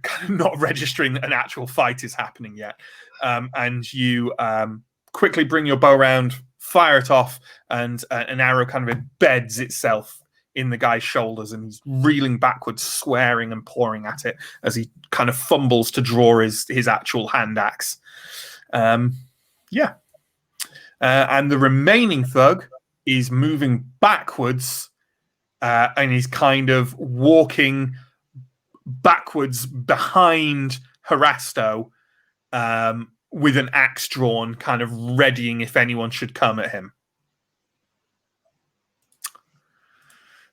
Kind of not registering that an actual fight is happening yet. And you quickly bring your bow round, fire it off, and an arrow kind of embeds itself in the guy's shoulders, and he's reeling backwards, swearing and pawing at it as he kind of fumbles to draw his actual hand axe. And the remaining thug is moving backwards, and he's kind of walking backwards behind Harasto, with an axe drawn, kind of readying if anyone should come at him.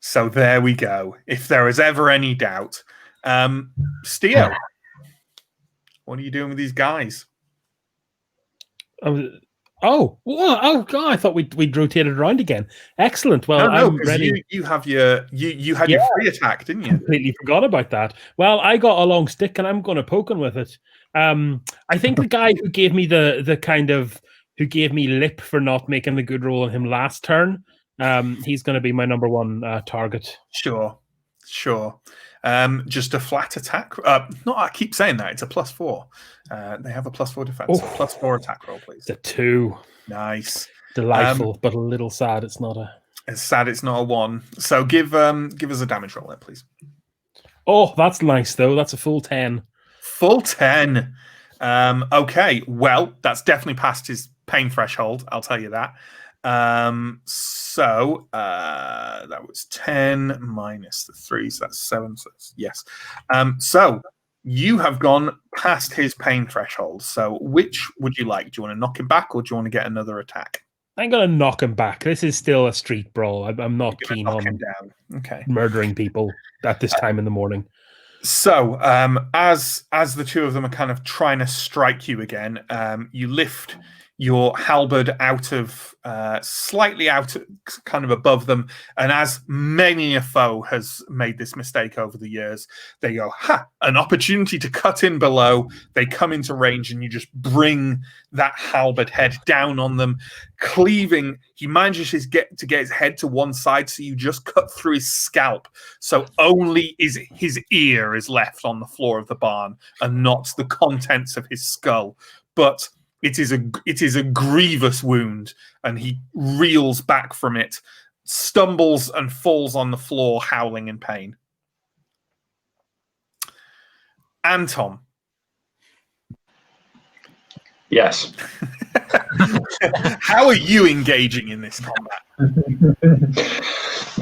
So there we go. If there is ever any doubt. Steo, what are you doing with these guys? Oh, God! I thought we'd rotated around again. Excellent. Well, no, I'm ready. You have your your free attack, didn't you? Completely forgot about that. Well, I got a long stick, and I'm going to poke him with it. I think the guy who gave me who gave me lip for not making the good roll on him last turn, he's going to be my number one target. Sure. Just a flat attack. I keep saying that it's a +4. They have a +4 defense. +4 attack roll, please. It's a 2. Nice, delightful, but a little sad. It's not a. It's sad. It's not a 1. So give us a damage roll, then, please. Oh, that's nice though. That's a full 10. Full 10. Okay. Well, that's definitely past his pain threshold. I'll tell you that. So that was 10 minus the 3, so that's 7. So yes. So you have gone past his pain threshold. So which would you like? Do you want to knock him back, or do you want to get another attack? I'm going to knock him back. This is still a street brawl. I'm not keen on him down. Okay. Murdering people at this time in the morning. So as the two of them are kind of trying to strike you again, you lift your halberd out of slightly out, kind of above them, and as many a foe has made this mistake over the years, they go, an opportunity to cut in below. They come into range, and you just bring that halberd head down on them, cleaving. He manages to get his head to one side, so you just cut through his scalp, so only his ear is left on the floor of the barn, and not the contents of his skull. But it is a grievous wound, and he reels back from it, stumbles and falls on the floor, howling in pain. Anton. Yes. How are you engaging in this combat?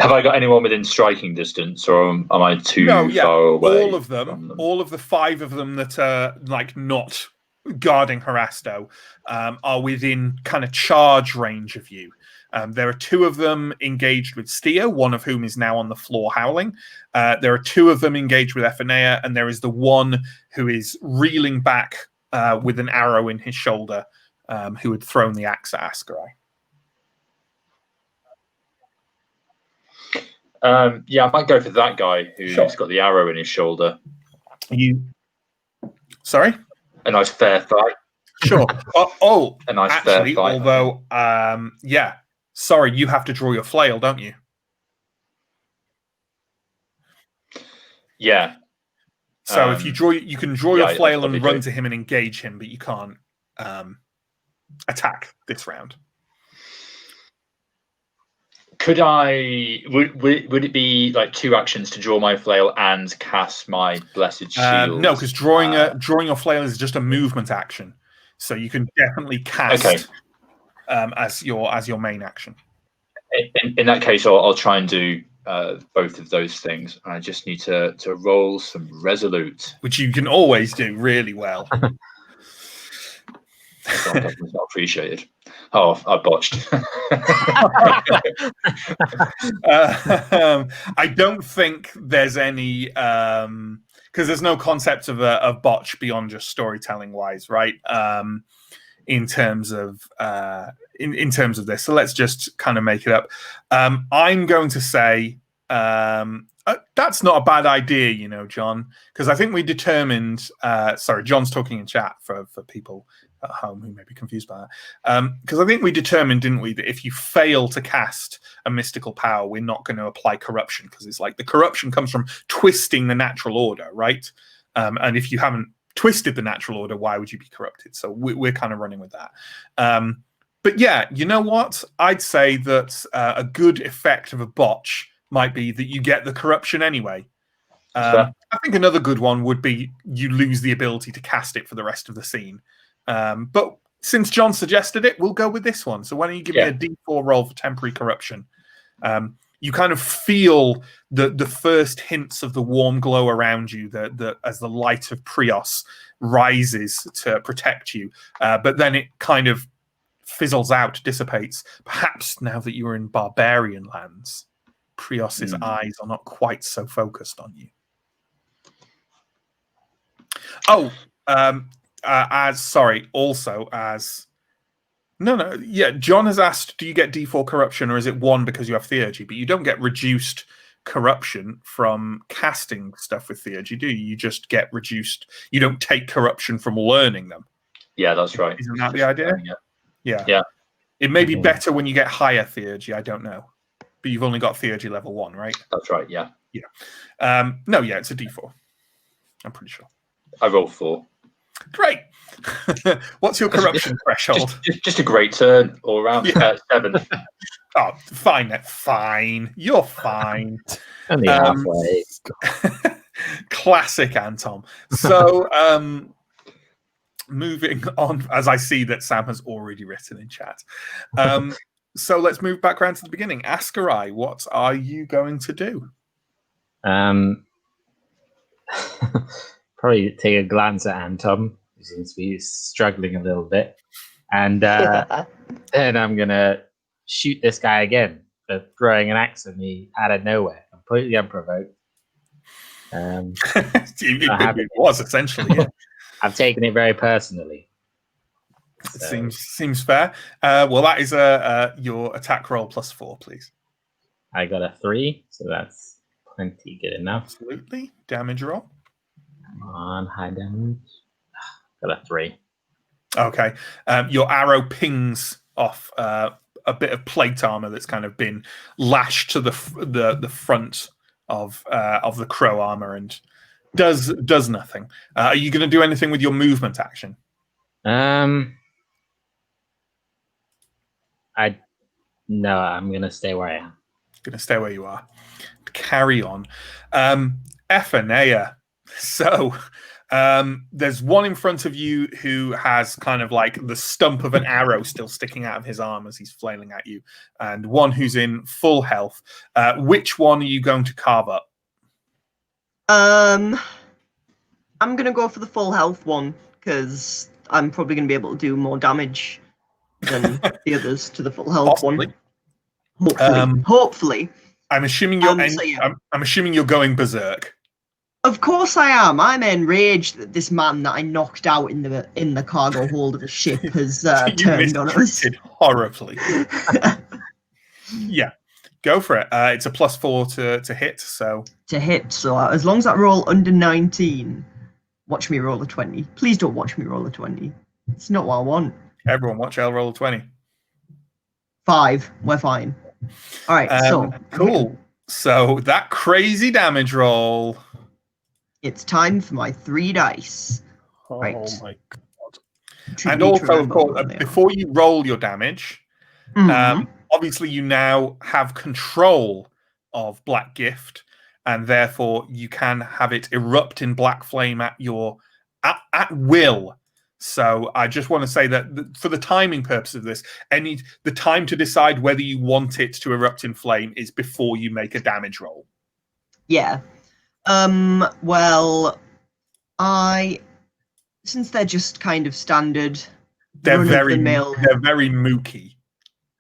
Have I got anyone within striking distance, or am I too far away? All of them. All of the 5 of them that are not guarding Harasto are within kind of charge range of you. There are 2 of them engaged with Steo, one of whom is now on the floor howling. There are 2 of them engaged with Ephanea, and there is the one who is reeling back with an arrow in his shoulder, who had thrown the axe at Ascarai. I might go for that guy who's got the arrow in his shoulder. Sorry? A nice fair fight. Sure. A nice actually, fair fight. Although, sorry, you have to draw your flail, don't you? Yeah. So if you can draw your flail and run do. to him and engage him, but you can't attack this round. Could I? Would it be like 2 actions to draw my flail and cast my blessed shield? No, because drawing your flail is just a movement action, so you can definitely cast. Okay. as your main action. In that case, I'll try and do both of those things. I just need to roll some resolute, which you can always do really well. Sometimes it's not appreciated. Oh, I botched. I don't think there's any because there's no concept of botch beyond just storytelling wise, right? In terms of in terms of this, so let's just kind of make it up. I'm going to say that's not a bad idea, you know, John, because I think we determined. Sorry, John's talking in chat for people at home who may be confused by that. Because I think we determined, didn't we, that if you fail to cast a mystical power, we're not going to apply corruption, because it's like the corruption comes from twisting the natural order, right? And if you haven't twisted the natural order, why would you be corrupted? So we're kind of running with that. But yeah, you know what? I'd say that a good effect of a botch might be that you get the corruption anyway. I think another good one would be you lose the ability to cast it for the rest of the scene. But since John suggested it, we'll go with this one. So why don't you give me a D4 roll for temporary corruption? You kind of feel the first hints of the warm glow around you as the light of Prios rises to protect you. But then it kind of fizzles out, dissipates. Perhaps now that you're in barbarian lands, Prios's eyes are not quite so focused on you. Oh, John has asked, do you get D4 corruption, or is it 1 because you have theurgy? But you don't get reduced corruption from casting stuff with theurgy, do you? You just get reduced. You don't take corruption from learning them. Yeah, that's right. Isn't that the idea? Yeah. It may be better when you get higher theurgy. I don't know, but you've only got theurgy level 1, right? That's right. Yeah. It's a D4. I'm pretty sure. I rolled 4. Great. What's your corruption threshold? Just a great turn all around. 7. Oh, fine. You're fine. Only halfway. Classic Anton. So, moving on, as I see that Sam has already written in chat. So let's move back around to the beginning. Askarai, what are you going to do? Probably take a glance at Anton, who seems to be struggling a little bit. And then I'm going to shoot this guy again for throwing an axe at me out of nowhere, completely unprovoked. It was essentially, yeah. I've taken it very personally. So. Seems fair. Well, that is your attack roll +4, please. I got a 3, so that's plenty good enough. Absolutely. Damage roll. Come on, high damage. Got a 3. Okay. Your arrow pings off a bit of plate armor that's kind of been lashed to the front of the crow armor and does nothing. Are you going to do anything with your movement action? No, I'm going to stay where I am. Going to stay where you are. Carry on. Ephanea. So there's one in front of you who has kind of like the stump of an arrow still sticking out of his arm as he's flailing at you, and one who's in full health. Which one are you going to carve up? I'm going to go for the full health one, because I'm probably going to be able to do more damage than the others to the full health Possibly. one. Hopefully. I'm assuming you're. I'm assuming you're going berserk. Of course I am. I'm enraged that this man that I knocked out in the cargo hold of a ship has turned on us. Horribly. Yeah, go for it. It's a +4 to hit. So as long as I roll under 19, watch me roll a 20. Please don't watch me roll a 20. It's not what I want. Everyone, watch Elle roll a 20. 5. We're fine. All right. Cool. So that crazy damage roll. It's time for my 3 dice. Oh right. My god. And also, of course, before you roll your damage, obviously you now have control of Black Gift, and therefore you can have it erupt in black flame at will. So I just want to say that for the timing purpose of this, the time to decide whether you want it to erupt in flame is before you make a damage roll. Yeah. Well, since they're just kind of standard, They're run-of-the-mill, very mooky.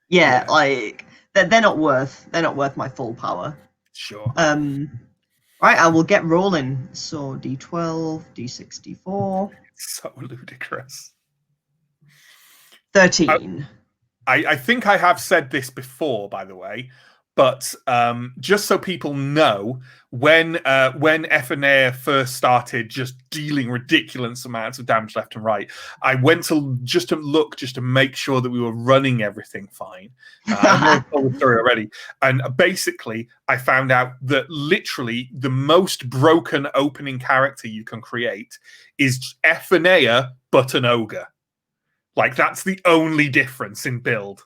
Yeah, like they're not worth my full power. Sure. Right, I will get rolling. So D12, D64. So ludicrous. 13. I think I have said this before, by the way, but just so people know, when Ephenea first started just dealing ridiculous amounts of damage left and right, I went to look to make sure that we were running everything fine. I told the story already, and basically I found out that literally the most broken opening character you can create is Ephenea, but an ogre. Like, that's the only difference in build.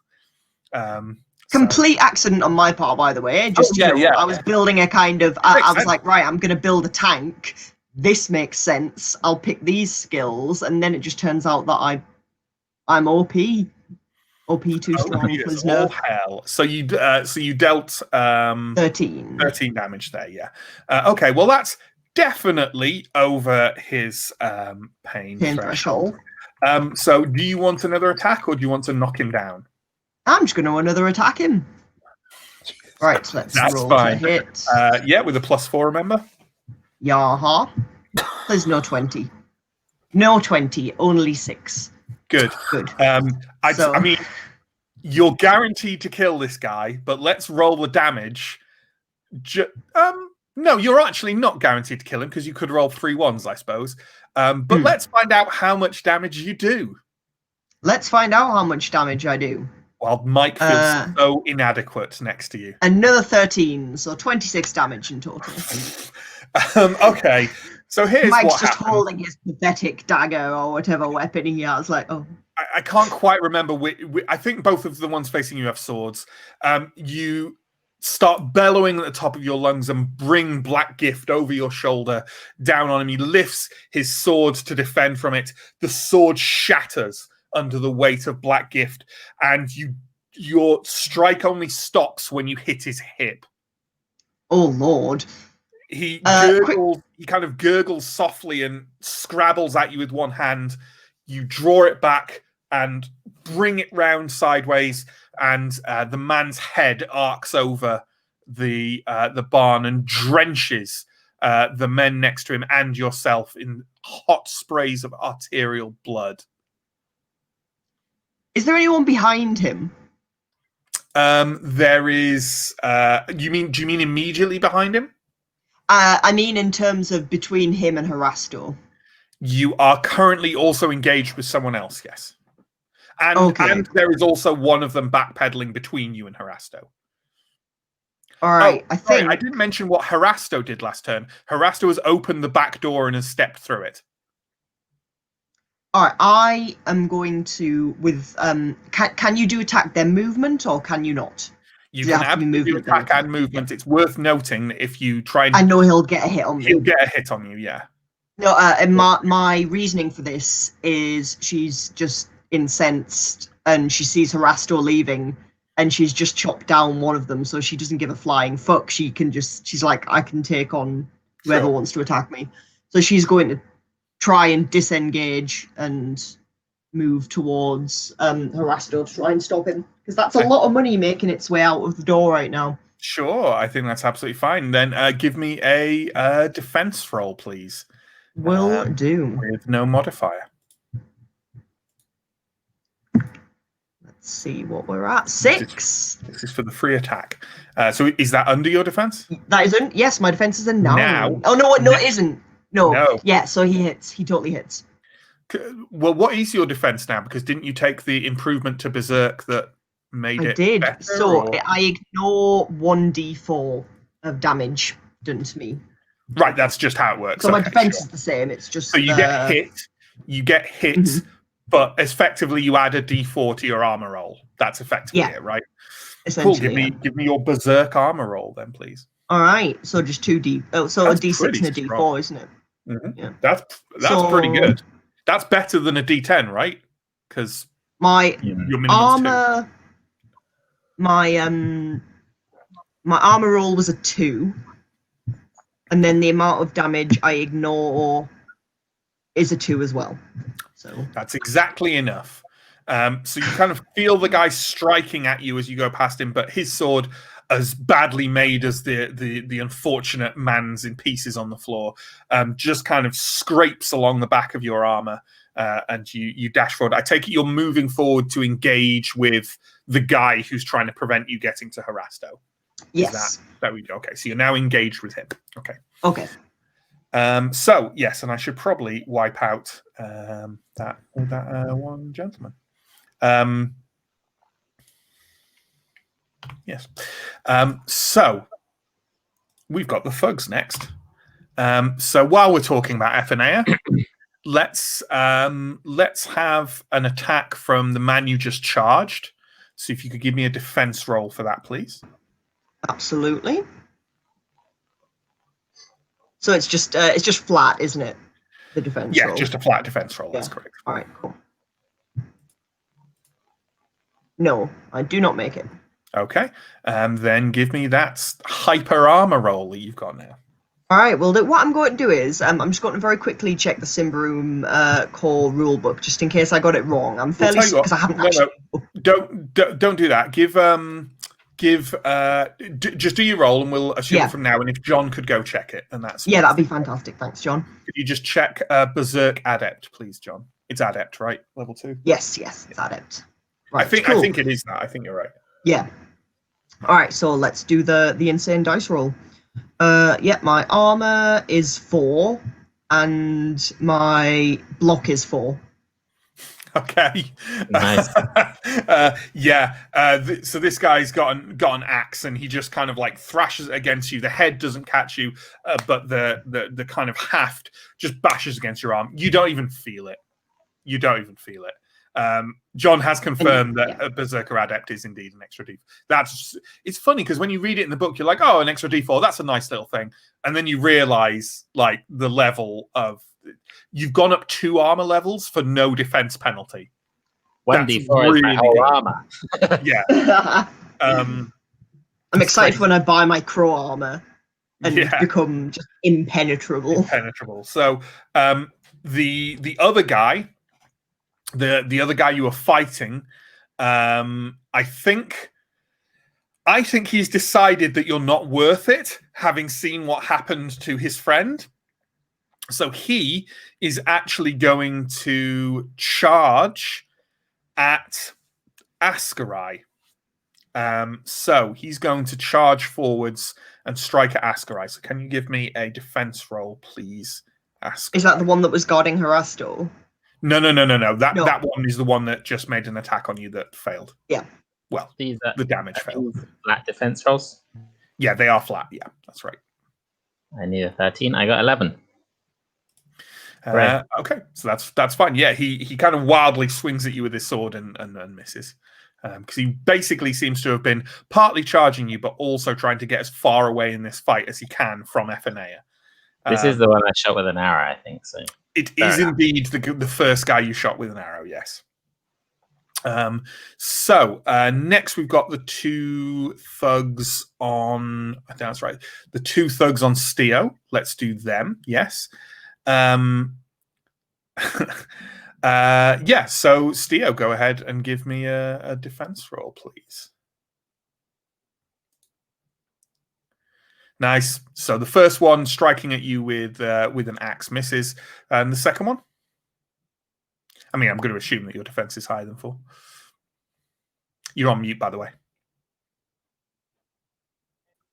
Complete accident on my part, by the way. I was building a kind of. I was like, right, I'm going to build a tank. This makes sense. I'll pick these skills, and then it just turns out that I'm OP. OP too strong for his nerf. Hell. So you dealt 13 damage there. Yeah. Okay. Well, that's definitely over his pain threshold. So do you want another attack, or do you want to knock him down? I'm just going to another attack him. Right, let's roll to hit. Yeah, with a +4, remember? Yaha. There's no 20. No 20, only 6. Good. I mean, you're guaranteed to kill this guy, but let's roll the damage. No, you're actually not guaranteed to kill him because you could roll 3 1s, I suppose. But let's find out how much damage you do. Let's find out how much damage I do. While Mike feels so inadequate next to you. Another 13, so 26 damage in total. Okay, so here's Mike's what just happened. holding his pathetic dagger or whatever weapon he has. Like, oh. I can't quite remember. I think both of the ones facing you have swords. You start bellowing at the top of your lungs and bring Black Gift over your shoulder down on him. He lifts his sword to defend from it. The sword shatters under the weight of Black Gift, and your strike only stops when you hit his hip. Oh Lord. He gurgles, he kind of gurgles softly and scrabbles at you with one hand. You draw it back and bring it round sideways, and the man's head arcs over the barn and drenches the men next to him and yourself in hot sprays of arterial blood. Is there anyone behind him? There is. Do you mean immediately behind him? I mean, in terms of between him and Harasto. You are currently also engaged with someone else, yes. And there is also one of them backpedaling between you and Harasto. All right, I think I didn't mention what Harasto did last turn. Harasto has opened the back door and has stepped through it. All right, I am going to with Can you do attack then movement, or can you not? You can absolutely do attack and movement. It's worth noting that if you try and... I know he'll get a hit on me. He'll get a hit on you, yeah. No, and my reasoning for this is she's just incensed and she sees Harasto leaving and she's just chopped down one of them, so she doesn't give a flying fuck. She's like, I can take on whoever wants to attack me. So she's going to try and disengage and move towards Harasto to try and stop him. Because that's a lot of money making its way out of the door right now. Sure, I think that's absolutely fine. Then give me a defense roll, please. Will do. With no modifier. Let's see what we're at. 6. This is for the free attack. So is that under your defense? That isn't. Yes, my defense is a 9. Now, oh, no, it isn't. No. Yeah, so he hits. He totally hits. Well, what is your defense now? Because didn't you take the improvement to Berserk that made it did. better, so I ignore 1d4 of damage done to me. Right, that's just how it works. So my defense is the same. It's just so you get hit. You get hit, but effectively you add a d4 to your armor roll. That's effectively it, right? Cool. Give me your Berserk armor roll then, please. All right. So just 2d. Oh, so that's a d6 and a d4, strong. Isn't it? Mm-hmm. Yeah. That's pretty good. That's better than a D10, right? Because My your minimum's armor, my armor roll was a 2, and then the amount of damage I ignore is a 2 as well. So that's exactly enough. So you kind of feel the guy striking at you as you go past him, but his sword, as badly made as the unfortunate man's in pieces on the floor, just kind of scrapes along the back of your armor, and you dash forward. I take it you're moving forward to engage with the guy who's trying to prevent you getting to Harasto. yes. That we do. Okay, so you're now engaged with him. Okay. Okay. So yes, and I should probably wipe out that one gentleman. Yes. So we've got the thugs next. So while we're talking about Ephinaia, let's have an attack from the man you just charged. So if you could give me a defense roll for that, please. Absolutely. So it's just flat, isn't it? The defense roll. Yeah, just a flat defense roll. That's correct. All right, cool. No, I do not make it. Okay. Then give me that hyper armor roll that you've got now. All right. Well, what I'm going to do is I'm just going to very quickly check the Symbaroum core rulebook just in case I got it wrong. I'm fairly because I haven't actually. Don't do that. Just do your roll, and we'll assume from now. And if John could go check it, and that's that'd be fantastic. Thanks, John. Could you just check Berserk Adept, please, John? It's Adept, right? Level 2. Yes, it's Adept. Right, I think it is that. I think you're right. Yeah. All right. So let's do the insane dice roll. My armor is 4, and my block is 4. Okay. Nice. So this guy's got an axe, and he just kind of like thrashes against you. The head doesn't catch you, but the kind of haft just bashes against your arm. You don't even feel it. John has confirmed that a Berserker Adept is indeed an extra D4. It's funny because when you read it in the book, you're like, oh, an extra D4, that's a nice little thing. And then you realize like the level of you've gone up 2 armor levels for no defense penalty. 1D4 is my whole armor. Yeah. I'm excited when I buy my crow armor and become just impenetrable. So the other guy, the other guy you were fighting, I think he's decided that you're not worth it, having seen what happened to his friend. So he is actually going to charge at Ascarai. So he's going to charge forwards and strike at Ascarai. So can you give me a defense roll, please, Ascarai? Is that the one that was guarding Harasto? No. That one is the one that just made an attack on you that failed. Yeah. Well, the damage failed. Flat defense rolls? Yeah, they are flat. Yeah, that's right. I need a 13. I got 11. Okay, so that's fine. Yeah, he kind of wildly swings at you with his sword and misses. Because he basically seems to have been partly charging you, but also trying to get as far away in this fight as he can from Ephinaia. This is the one I shot with an arrow, I think. So it is indeed the first guy you shot with an arrow. Yes. So next we've got the 2 thugs on. I think that's right. The 2 thugs on Steo. Let's do them. Yes. So Steo, go ahead and give me a defense roll, please. Nice. So the first one striking at you with an axe misses, and the second one. I mean, I'm going to assume that your defense is higher than 4. You're on mute, by the way.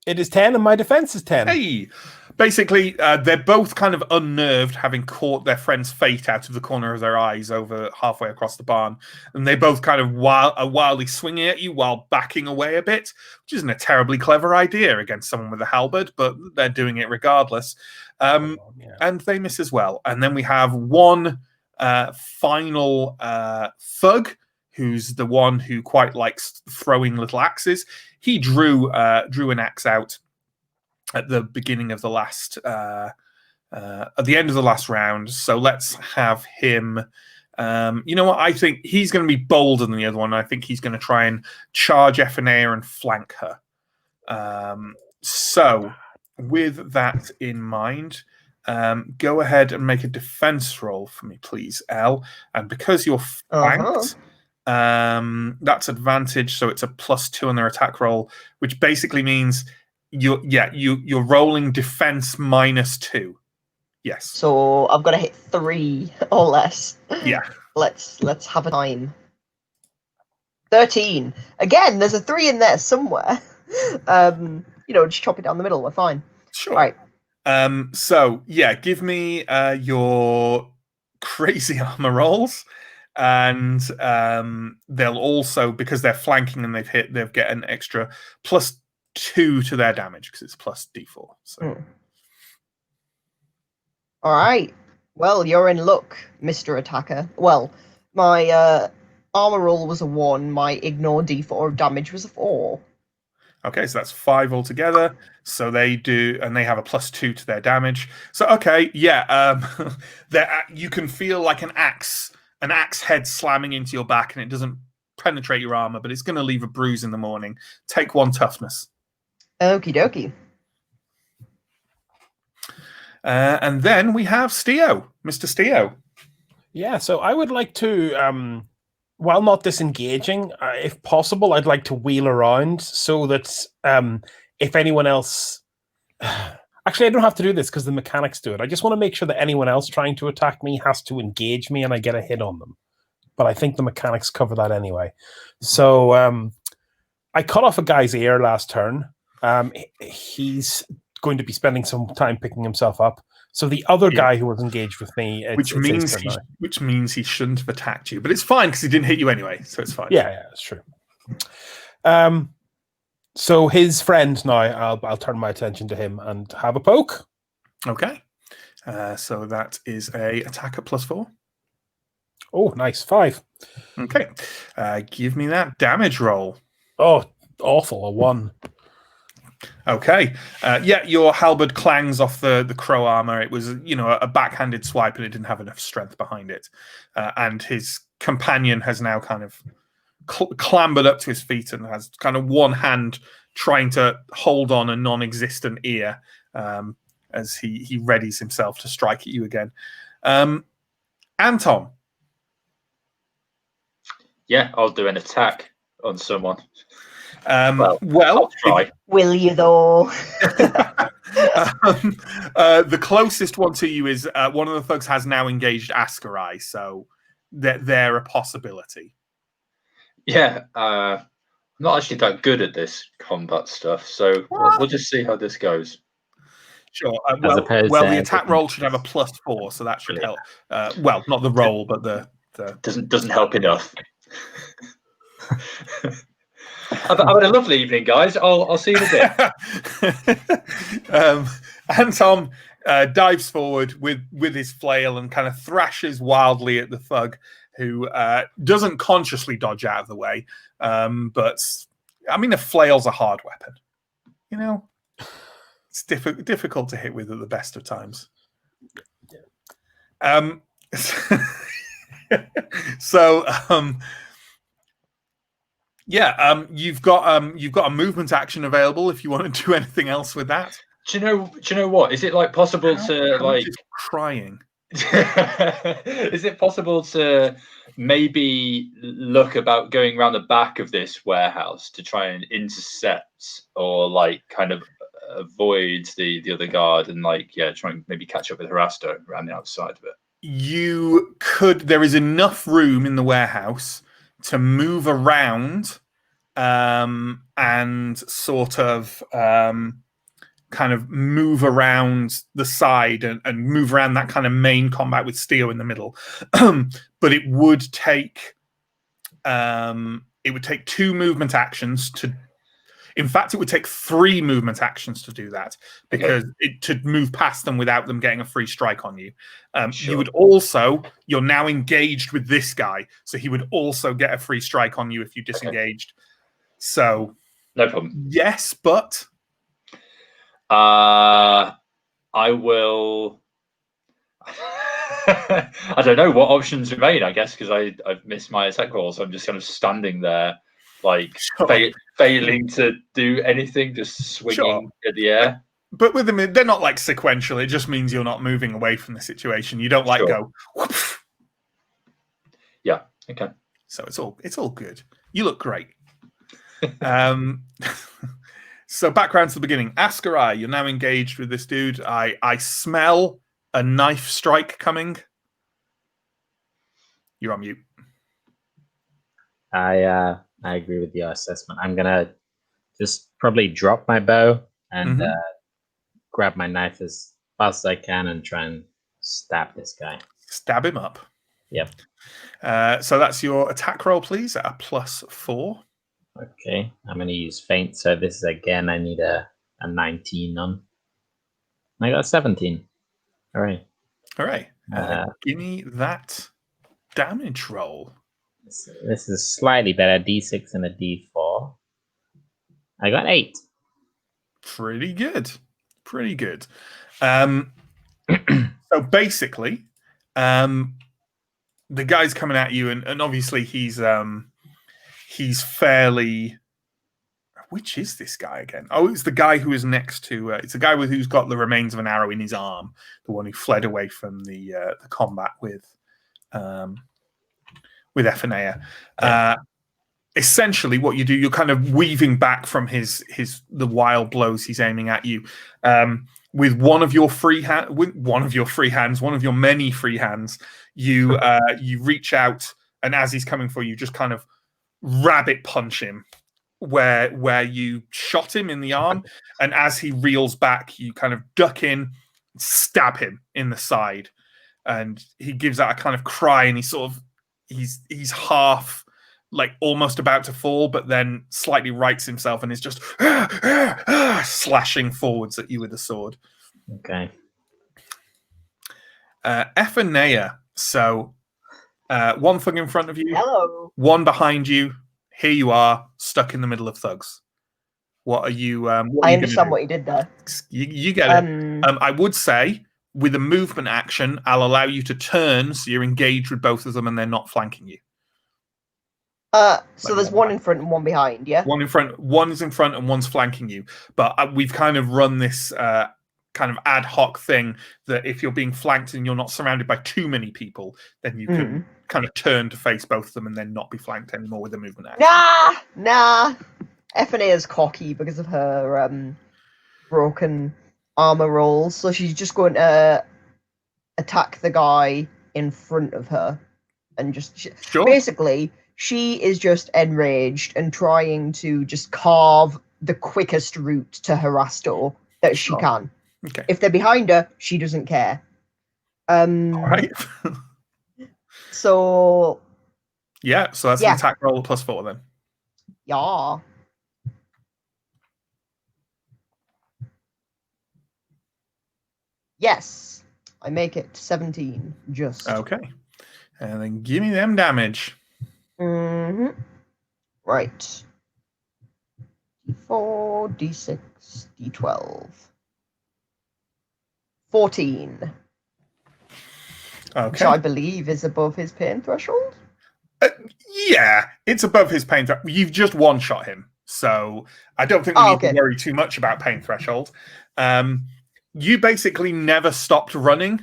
It is 10, and my defense is 10. Hey! Basically, they're both kind of unnerved, having caught their friend's fate out of the corner of their eyes over halfway across the barn. And they both kind of are wildly swinging at you while backing away a bit, which isn't a terribly clever idea against someone with a halberd, but they're doing it regardless. And they miss as well. And then we have one final thug, who's the one who quite likes throwing little axes. He drew an axe out at the beginning of the last at the end of the last round. So let's have him. You know what? I think he's going to be bolder than the other one. I think he's going to try and charge Ephenea and flank her. So with that in mind, go ahead and make a defense roll for me, please, Elle. And because you're flanked, that's advantage. So it's a +2 on their attack roll, which basically means you're rolling defense -2. Yes. So I've got to hit 3 or less. Yeah. Let's have a time. 13. Again, there's a 3 in there somewhere. Just chop it down the middle. We're fine. Sure. Right. So yeah, give me your crazy armor rolls, and they'll also, because they're flanking and they'll get an extra +2 to their damage because it's +d4. So. All right. Well, you're in luck, Mr. Attacker. Well, my armor roll was a 1. My ignore d4 of damage was a 4. Okay, so that's 5 altogether. So they do, and they have a +2 to their damage. So okay, yeah, you can feel like an axe head slamming into your back, and it doesn't penetrate your armor, but it's going to leave a bruise in the morning. Take 1 toughness. Okie dokie. And then we have Steo, Mr. Steo. Yeah, so I would like to, while not disengaging, if possible, I'd like to wheel around so that if anyone else... Actually, I don't have to do this because the mechanics do it. I just want to make sure that anyone else trying to attack me has to engage me and I get a hit on them. But I think the mechanics cover that anyway. So I cut off a guy's ear last turn. He's going to be spending some time picking himself up. So the other guy who was engaged with me, which means he shouldn't have attacked you, but it's fine because he didn't hit you anyway, so it's fine. Yeah, it's true. So his friend now, I'll turn my attention to him and have a poke. Okay, so that is a attack at +4. Oh, nice, 5. Okay, give me that damage roll. Oh, awful, a 1. Okay. Your halberd clangs off the crow armor. It was, a backhanded swipe, and it didn't have enough strength behind it. And his companion has now kind of clambered up to his feet and has kind of one hand trying to hold on a non-existent ear as he readies himself to strike at you again. Anton. Yeah, I'll do an attack on someone. I'll try. Will you though? The closest one to you is one of the folks has now engaged Ascarai, so they're a possibility. Yeah, I'm not actually that good at this combat stuff, so we'll just see how this goes. Sure. The attack roll should have a +4, so that should help. Not the roll, but the doesn't help enough. I've had a lovely evening, guys. I'll see you in a bit. Anton dives forward with his flail and kind of thrashes wildly at the thug, who doesn't consciously dodge out of the way. But I mean, a flail's a hard weapon. It's difficult to hit with at the best of times. You've got a movement action available if you want to do anything else with that. Do you know what? Is it possible to crying? Is it possible to maybe look about going around the back of this warehouse to try and intercept or kind of avoid the other guard and try and maybe catch up with Harasto around the outside of it? You could. There is enough room in the warehouse to move around and sort of kind of move around the side and move around that kind of main combat with Steo in the middle. But it would take 2 movement actions to. In fact, it would take 3 movement actions to do that, because to move past them without them getting a free strike on you. Sure. You would also, you're now engaged with this guy, so he would also get a free strike on you if you disengaged. So, no problem. Yes, but I will I don't know what options remain. I guess because I've missed my attack roll, so I'm just kind of standing there, like failing to do anything, just swinging at the air. But with them, they're not like sequential. It just means you're not moving away from the situation. You don't like go. Whoosh. Yeah. Okay. So it's all good. You look great. So background to the beginning. Askarai, you're now engaged with this dude. I smell a knife strike coming. You're on mute. I agree with your assessment. I'm gonna just probably drop my bow and grab my knife as fast as I can and try and stab this guy. Stab him up. Yep. So that's your attack roll, please, at a +4. Okay, I'm going to use feint. So this is again, I need a 19 on. I got a 17. All right. All right. Give me that damage roll. This is slightly better. D6 and a D4. I got 8. Pretty good. Pretty good. So basically, the guy's coming at you, and obviously he's fairly. Which is this guy again? Oh, it's the guy who is next to. It's the guy who's got the remains of an arrow in his arm. The one who fled away from the combat with Ephenea. Yeah. Essentially, what you do, you're kind of weaving back from the wild blows he's aiming at you. With one of your many free hands, you reach out, and as he's coming for you, just kind of rabbit punch him where you shot him in the arm, and as he reels back, you kind of duck in, stab him in the side, and he gives out a kind of cry, and he's half like almost about to fall, but then slightly rights himself and is just slashing forwards at you with the sword. Okay. Ephenea. So one thug in front of you. Hello. One behind you. Here you are, stuck in the middle of thugs. What are you? I understand what you did there. You get it. I would say with a movement action, I'll allow you to turn, so you're engaged with both of them, and they're not flanking you. So there's one in front and one behind, yeah? One in front, one's in front, and one's flanking you. But we've kind of run this kind of ad hoc thing that if you're being flanked and you're not surrounded by too many people, then you can kind of turn to face both of them and then not be flanked anymore with the movement action. Nah. Ephenea's cocky because of her broken armor rolls, so she's just going to attack the guy in front of her and just sure. Basically. She is just enraged and trying to just carve the quickest route to Harasto that she can. Okay. If they're behind her, she doesn't care. All right. So. Yeah, so that's an attack roll +4 then. Yeah. Yes. I make it 17. Just. Okay. And then give me them damage. Right. D4, D6, D12. 14. Okay. Which I believe is above his pain threshold. Yeah, it's above his pain threshold. You've just one-shot him, so I don't think we need to worry too much about pain threshold. You basically never stopped running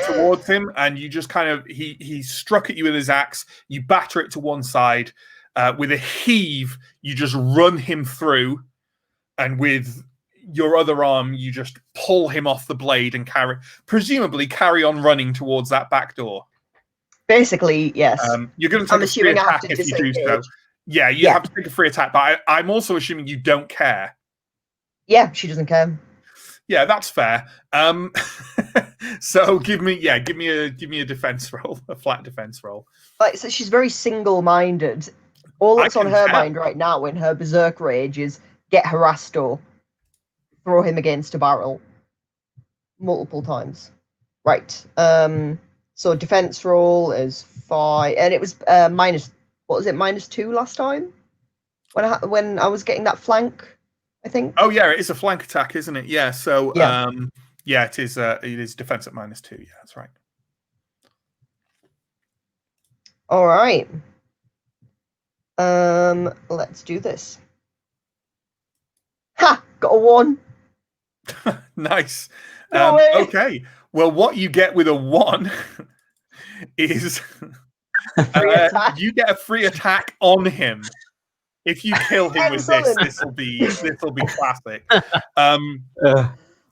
towards him, and you just kind of he struck at you with his axe. You batter it to one side with a heave. You just run him through, and with your other arm, you just pull him off the blade and presumably carry on running towards that back door. Basically, yes. You're going to take a free attack if you do so. Yeah, you have to take a free attack, but I'm also assuming you don't care. Yeah, she doesn't care. Yeah, that's fair. So give me a defense roll, a flat defense roll. Like, so she's very single-minded. All that's on her mind right now in her berserk rage is get Harasto, throw him against a barrel multiple times. Right. So defense roll is 5, and it was minus. What was it? -2 last time when I was getting that flank. I think. Oh yeah, it is a flank attack, isn't it? Yeah. So Yeah, it is. It is defense at -2. Yeah, that's right. All right. Let's do this. Ha! Got a 1. Nice. No way. Okay. Well, what you get with a 1 is you get a free attack on him. If you kill him with this, this will be classic.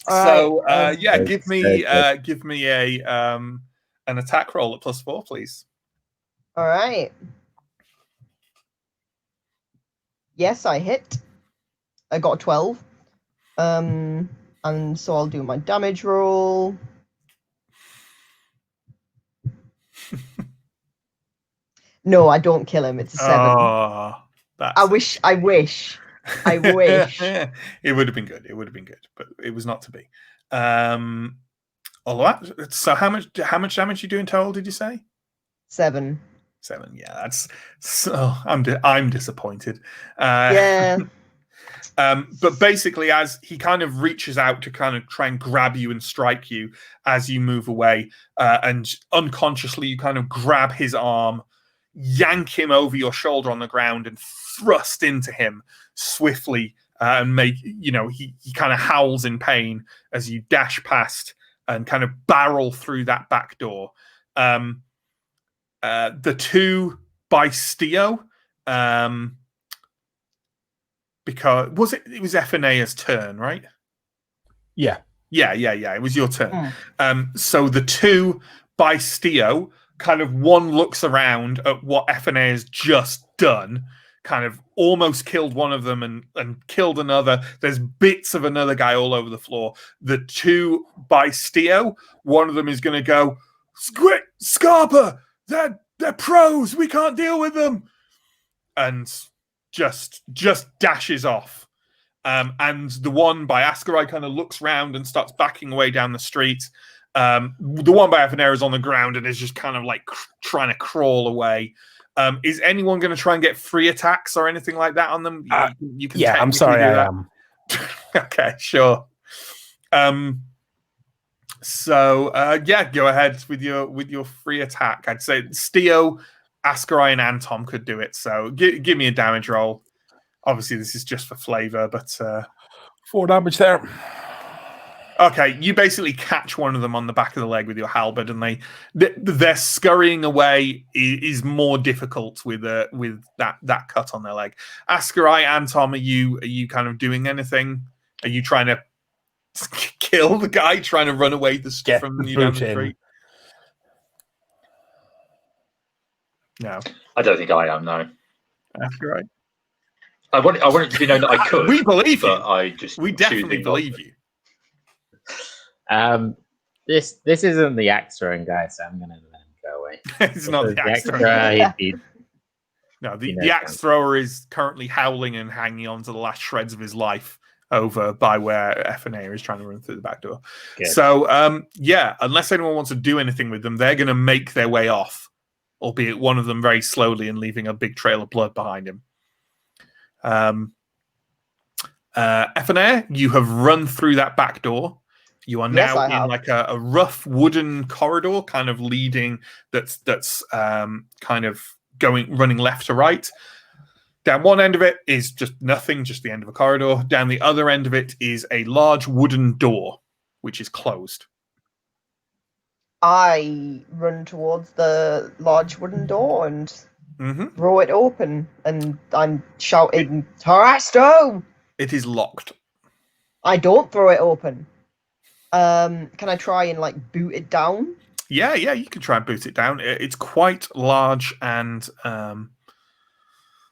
So yeah, give me a an attack roll at +4, please. All right. Yes, I hit. I got a 12. And so I'll do my damage roll. No, I don't kill him. It's a 7. Oh, I wish. It would have been good. It would have been good, but it was not to be. All right. So how much damage you do in total? Did you say? 7. 7. Yeah, that's so. I'm disappointed. Yeah. But basically, as he kind of reaches out to kind of try and grab you and strike you as you move away, and unconsciously you kind of grab his arm, yank him over your shoulder on the ground, and thrust into him swiftly, and make he kind of howls in pain as you dash past and kind of barrel through that back door. The two by Steo, because it was Efenea's turn, right? Yeah. It was your turn. So the two by Steo, kind of one looks around at what Efenea has just done, kind of almost killed one of them and killed another. There's bits of another guy all over the floor. The two by Steo, one of them is going to go, "Quick, Scarpa! They're pros. We can't deal with them," and just dashes off. And the one by Ascarai kind of looks round and starts backing away down the street. The one by Efenea is on the ground and is just kind of like trying to crawl away. Is anyone going to try and get free attacks or anything like that on them? You can. Yeah, I'm sorry, I am. Okay, sure. So yeah, go ahead with your free attack. I'd say Steo, Ascarai, and Anton could do it. So give me a damage roll. Obviously, this is just for flavor, but 4 damage there. Okay, you basically catch one of them on the back of the leg with your halberd, and they're scurrying away is more difficult with that cut on their leg. Ascarai, Anton, are you kind of doing anything? Are you trying to kill the guy trying to run away from you down the street? No, I don't think I am. No, Ascarai. I want it to be known that I could. We believe you. We definitely believe you. This isn't the axe throwing guy, so I'm gonna let him go away. It's not the axe thrower. No, the axe thrower is currently howling and hanging on to the last shreds of his life over by where Efenea is trying to run through the back door. Good. So yeah, unless anyone wants to do anything with them, they're going to make their way off, albeit one of them very slowly and leaving a big trail of blood behind him. Efenea, you have run through that back door. You are now in like a rough wooden corridor, kind of leading. That's kind of running left to right. Down one end of it is just nothing, just the end of a corridor. Down the other end of it is a large wooden door, which is closed. I run towards the large wooden door and throw it open, and I'm shouting, "Tarasto!" It is locked. I don't throw it open. Can I try and like boot it down? Yeah, you can try and boot it down. It's quite large and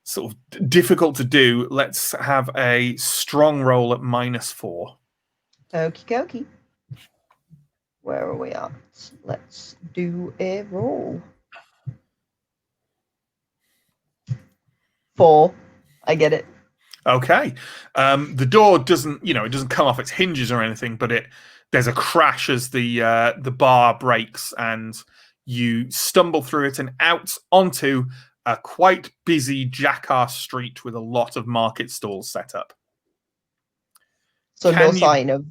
sort of difficult to do. Let's have a strong roll at -4. Okie dokie. Where are we at? Let's do a roll. 4. I get it. Okay. The door doesn't, it doesn't come off its hinges or anything, but there's a crash as the bar breaks, and you stumble through it and out onto a quite busy jackass street with a lot of market stalls set up. So no sign of...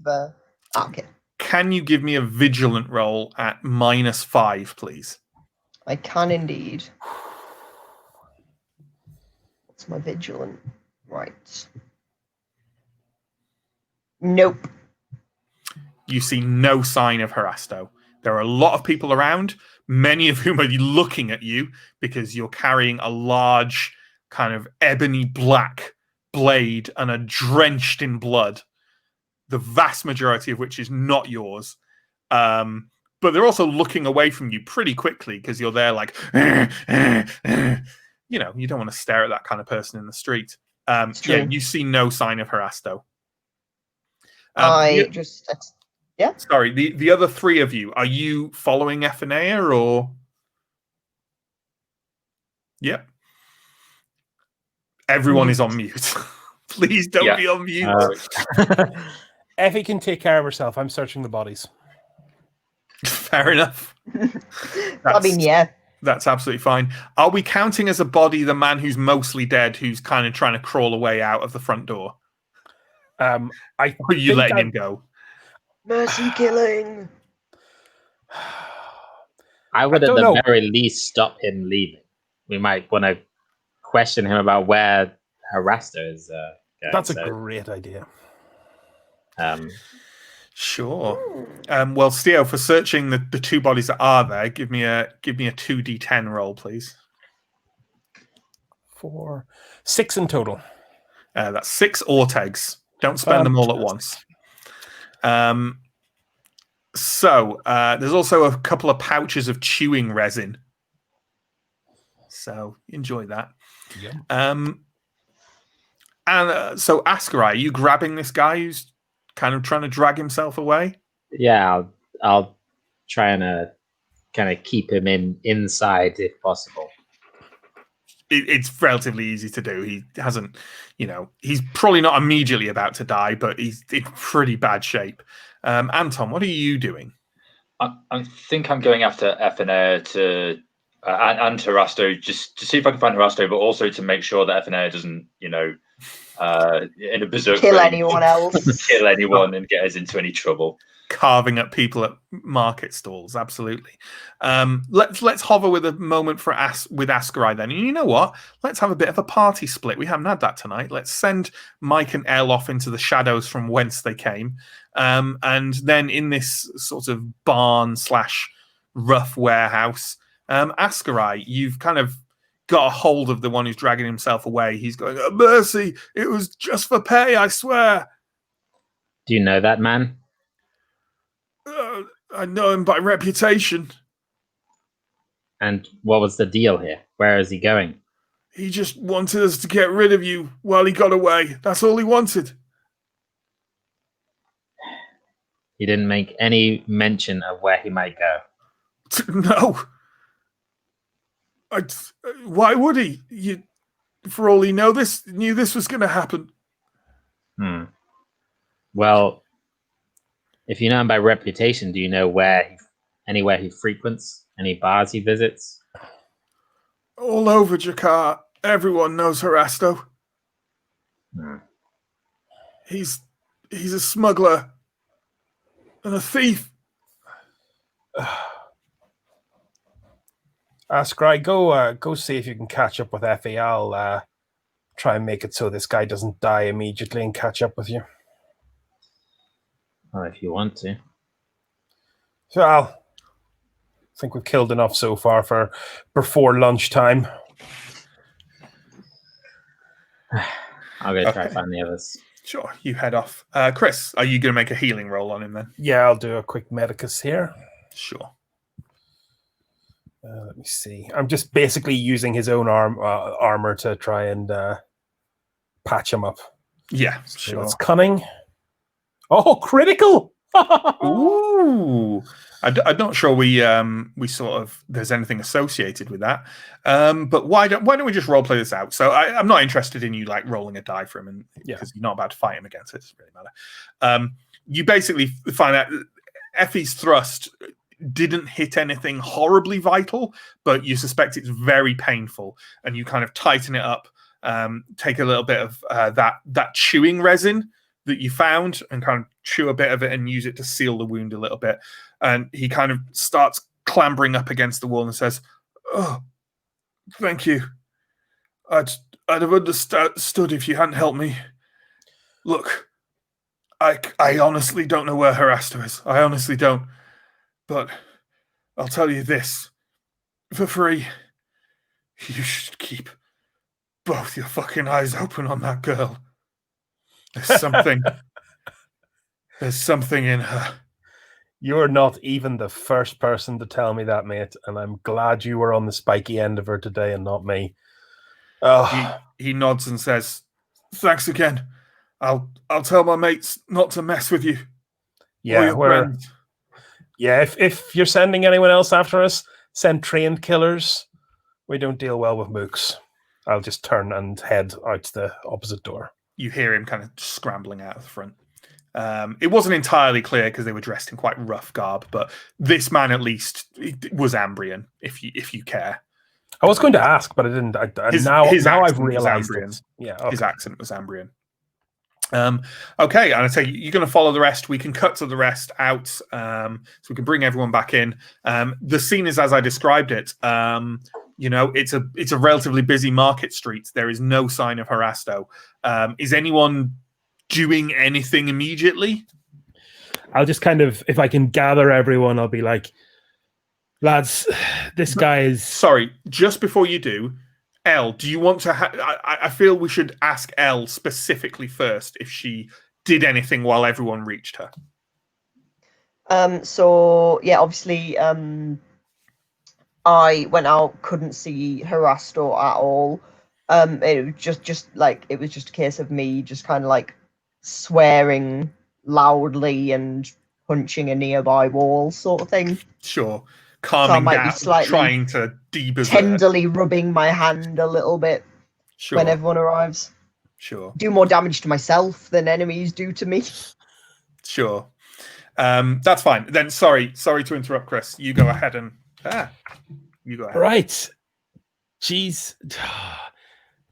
okay. can you give me a vigilant roll at -5, please? I can indeed. What's my vigilant? Right. Nope. You see no sign of Harasto. There are a lot of people around, many of whom are looking at you because you're carrying a large kind of ebony black blade and are drenched in blood, the vast majority of which is not yours. But they're also looking away from you pretty quickly because you're there like, you know, you don't want to stare at that kind of person in the street. Yeah, you see no sign of Harasto. Yeah. Sorry, the other three of you, are you following Ephenea or? Yep. Everyone is on mute. Please don't be on mute. Effie can take care of herself. I'm searching the bodies. Fair enough. I mean, yeah. That's absolutely fine. Are we counting as a body the man who's mostly dead, who's kind of trying to crawl away out of the front door? Are you letting him go? Mercy killing. I would at the very least stop him leaving. We might want to question him about where Harasto is going. That's a great idea. Sure. Well, Steo, for searching the two bodies that are there, give me a 2d10 roll, please. 6 in total. That's 6 Ortegs. Don't spend them all at once. So there's also a couple of pouches of chewing resin. So enjoy that. Yeah. And so Ascarai, are you grabbing this guy who's kind of trying to drag himself away? Yeah, I'll try and kind of keep him inside if possible. It's relatively easy to do. He hasn't, he's probably not immediately about to die, but he's in pretty bad shape. Anton, what are you doing? I think I'm going after Ephenea and Harasto, just to see if I can find Harasto, but also to make sure that Ephenea doesn't, in a berserk kill anyone else, kill anyone and get us into any trouble. Carving up people at market stalls, absolutely. Let's hover with a moment with Ascarai then. And you know what? Let's have a bit of a party split. We haven't had that tonight. Let's send Mike and Elle off into the shadows from whence they came. And then in this sort of barn / rough warehouse, Ascarai, you've kind of got a hold of the one who's dragging himself away. He's going, "Oh, mercy, it was just for pay, I swear." Do you know that man? I know him by reputation. And what was the deal here? Where is he going? He just wanted us to get rid of you while he got away. That's all he wanted. He didn't make any mention of where he might go. No. Why would he? For all he knew this was going to happen. Well, if you know him by reputation, do you know anywhere he frequents? Any bars he visits? All over Jakar. Everyone knows Harasto. He's a smuggler and a thief. Ascarai, go see if you can catch up with Effie. I'll try and make it so this guy doesn't die immediately and catch up with you. Well, if you want to. So I think we've killed enough so far for before lunchtime. I'll go try to find the others. Sure, you head off. Chris, are you going to make a healing roll on him then? Yeah, I'll do a quick medicus here. Sure. Let me see. I'm just basically using his own armor to try and patch him up. Yeah, so sure. That's cunning. Oh, critical! Ooh, I'm not sure we sort of there's anything associated with that. But why don't we just role play this out? So I'm not interested in you like rolling a die for him, because you're not about to fight him against it. It doesn't really matter. You basically find out Effie's thrust didn't hit anything horribly vital, but you suspect it's very painful, and you kind of tighten it up. Take a little bit of that chewing resin that you found and kind of chew a bit of it and use it to seal the wound a little bit. And he kind of starts clambering up against the wall and says, "Oh, thank you. I'd have understood if you hadn't helped me. Look, I honestly don't know where Herasto is. I honestly don't. But I'll tell you this. For free, you should keep both your fucking eyes open on that girl. There's something. There's something in her." You're not even the first person to tell me that, mate, and I'm glad you were on the spiky end of her today and not me. Oh. He nods and says, "Thanks again. I'll tell my mates not to mess with you." Yeah, if you're sending anyone else after us, send trained killers. We don't deal well with mooks. I'll just turn and head out the opposite door. You hear him kind of scrambling out of the front. It wasn't entirely clear because they were dressed in quite rough garb, but this man at least was Ambrian, if you care. I was going to ask, but I didn't. Now I've realized it. Yeah, okay. His accent was Ambrian. Okay, and I say you're going to follow the rest. We can cut to the rest out, so we can bring everyone back in. The scene is as I described it. It's a relatively busy market street. There is no sign of Herasto. Is anyone doing anything immediately? I'll just kind of, if I can gather everyone, I'll be like, lads, this guy is... Sorry, just before you do, Elle, do you want to... I feel we should ask Elle specifically first if she did anything while everyone reached her. Obviously, I went out, couldn't see Herasto at all. It was just a case of me just kind of like swearing loudly and punching a nearby wall sort of thing. Sure. Calming down, trying to de-berserk. Tenderly rubbing my hand a little bit when everyone arrives. Sure. Do more damage to myself than enemies do to me. Sure. That's fine. Then sorry to interrupt, Chris. You go ahead and you go ahead. Right. Jeez.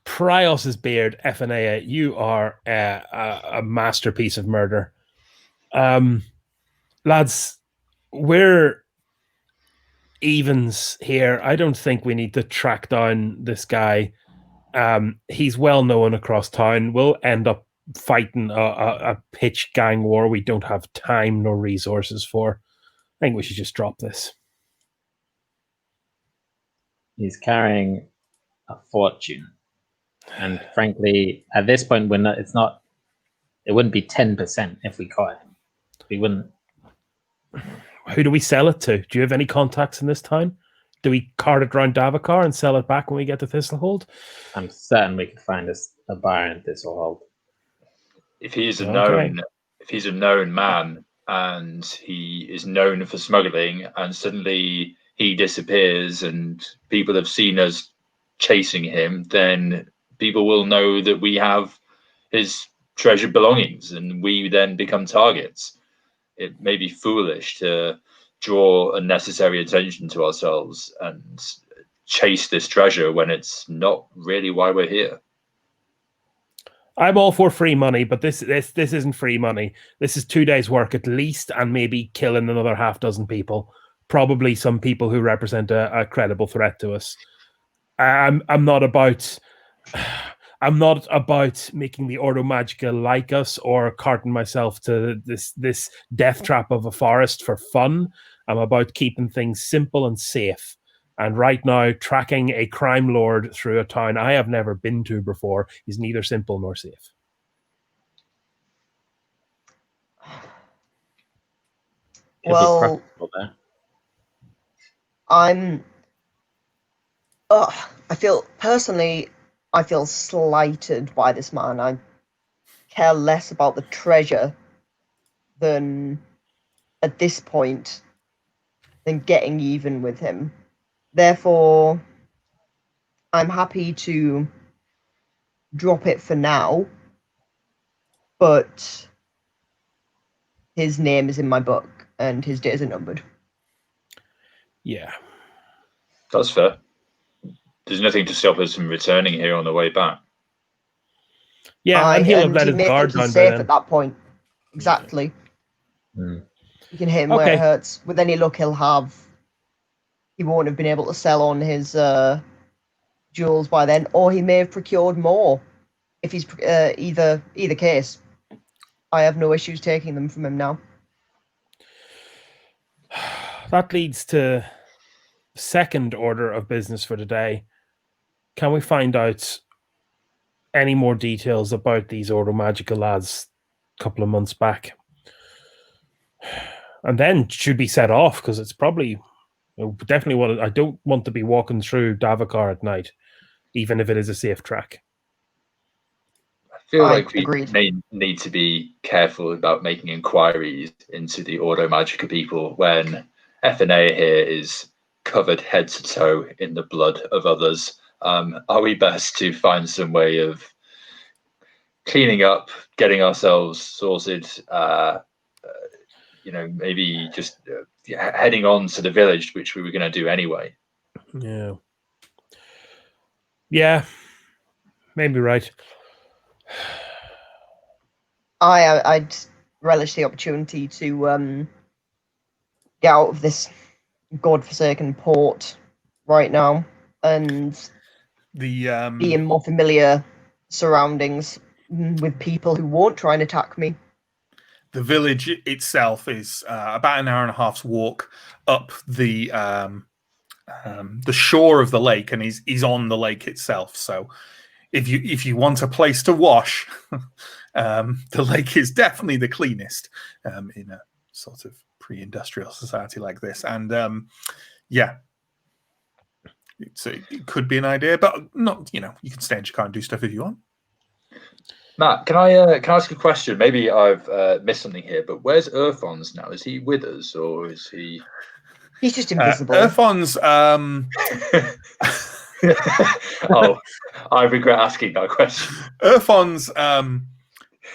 Prios's beard, F&A, you are a masterpiece of murder. Lads, we're evens here. I don't think we need to track down this guy. He's well known across town. We'll end up fighting a pitched gang war we don't have time nor resources for. I think we should just drop this. He's carrying a fortune. And frankly, at this point, it wouldn't be 10% if we caught him. We wouldn't. Who do we sell it to? Do you have any contacts in this town? Do we cart it around Davokar and sell it back when we get to Thistlehold? I'm certain we could find a buyer in Thistlehold. If he's a known man and he is known for smuggling, and suddenly he disappears and people have seen us chasing him, then people will know that we have his treasured belongings and we then become targets. It may be foolish to draw unnecessary attention to ourselves and chase this treasure when it's not really why we're here. I'm all for free money, but this isn't free money. This is 2 days' work at least, and maybe killing another half dozen people. Probably some people who represent a credible threat to us. I'm not about making the Ordo Magica like us or carting myself to this death trap of a forest for fun. I'm about keeping things simple and safe. And right now, tracking a crime lord through a town I have never been to before is neither simple nor safe. Well, I feel slighted by this man. I care less about the treasure than, at this point, than getting even with him. Therefore, I'm happy to drop it for now, but his name is in my book and his days are numbered. Yeah. That's fair. There's nothing to stop us from returning here on the way back. Yeah, and he'll have let his guard down by then. At that point. Exactly. Hmm. You can hit him where it hurts. With any luck, he won't have been able to sell on his jewels by then, or he may have procured more. If he's either case, I have no issues taking them from him now. That leads to second order of business for today. Can we find out any more details about these Ordo Magica lads a couple of months back? And then should be set off, because it's probably definitely what I don't want to be walking through Davokar at night, even if it is a safe track. I feel like we may need to be careful about making inquiries into the Ordo Magica people when FNA here is covered head to toe in the blood of others. Are we best to find some way of cleaning up, getting ourselves sorted? Maybe just heading on to the village, which we were going to do anyway. Yeah, maybe right. I'd relish the opportunity to get out of this godforsaken port right now and be in more familiar surroundings with people who won't try and attack me. The village itself is about an hour and a half's walk up the shore of the lake, and is on the lake itself. So if you want a place to wash, the lake is definitely the cleanest in a sort of pre-industrial society like this. And it could be an idea, but not. You can stay in Chicago and do stuff if you want. Matt, can I ask a question? Maybe I've missed something here, but where's Urfons now? Is he with us, or is he? He's just invisible. Urfons. Oh, I regret asking that question. Urfons.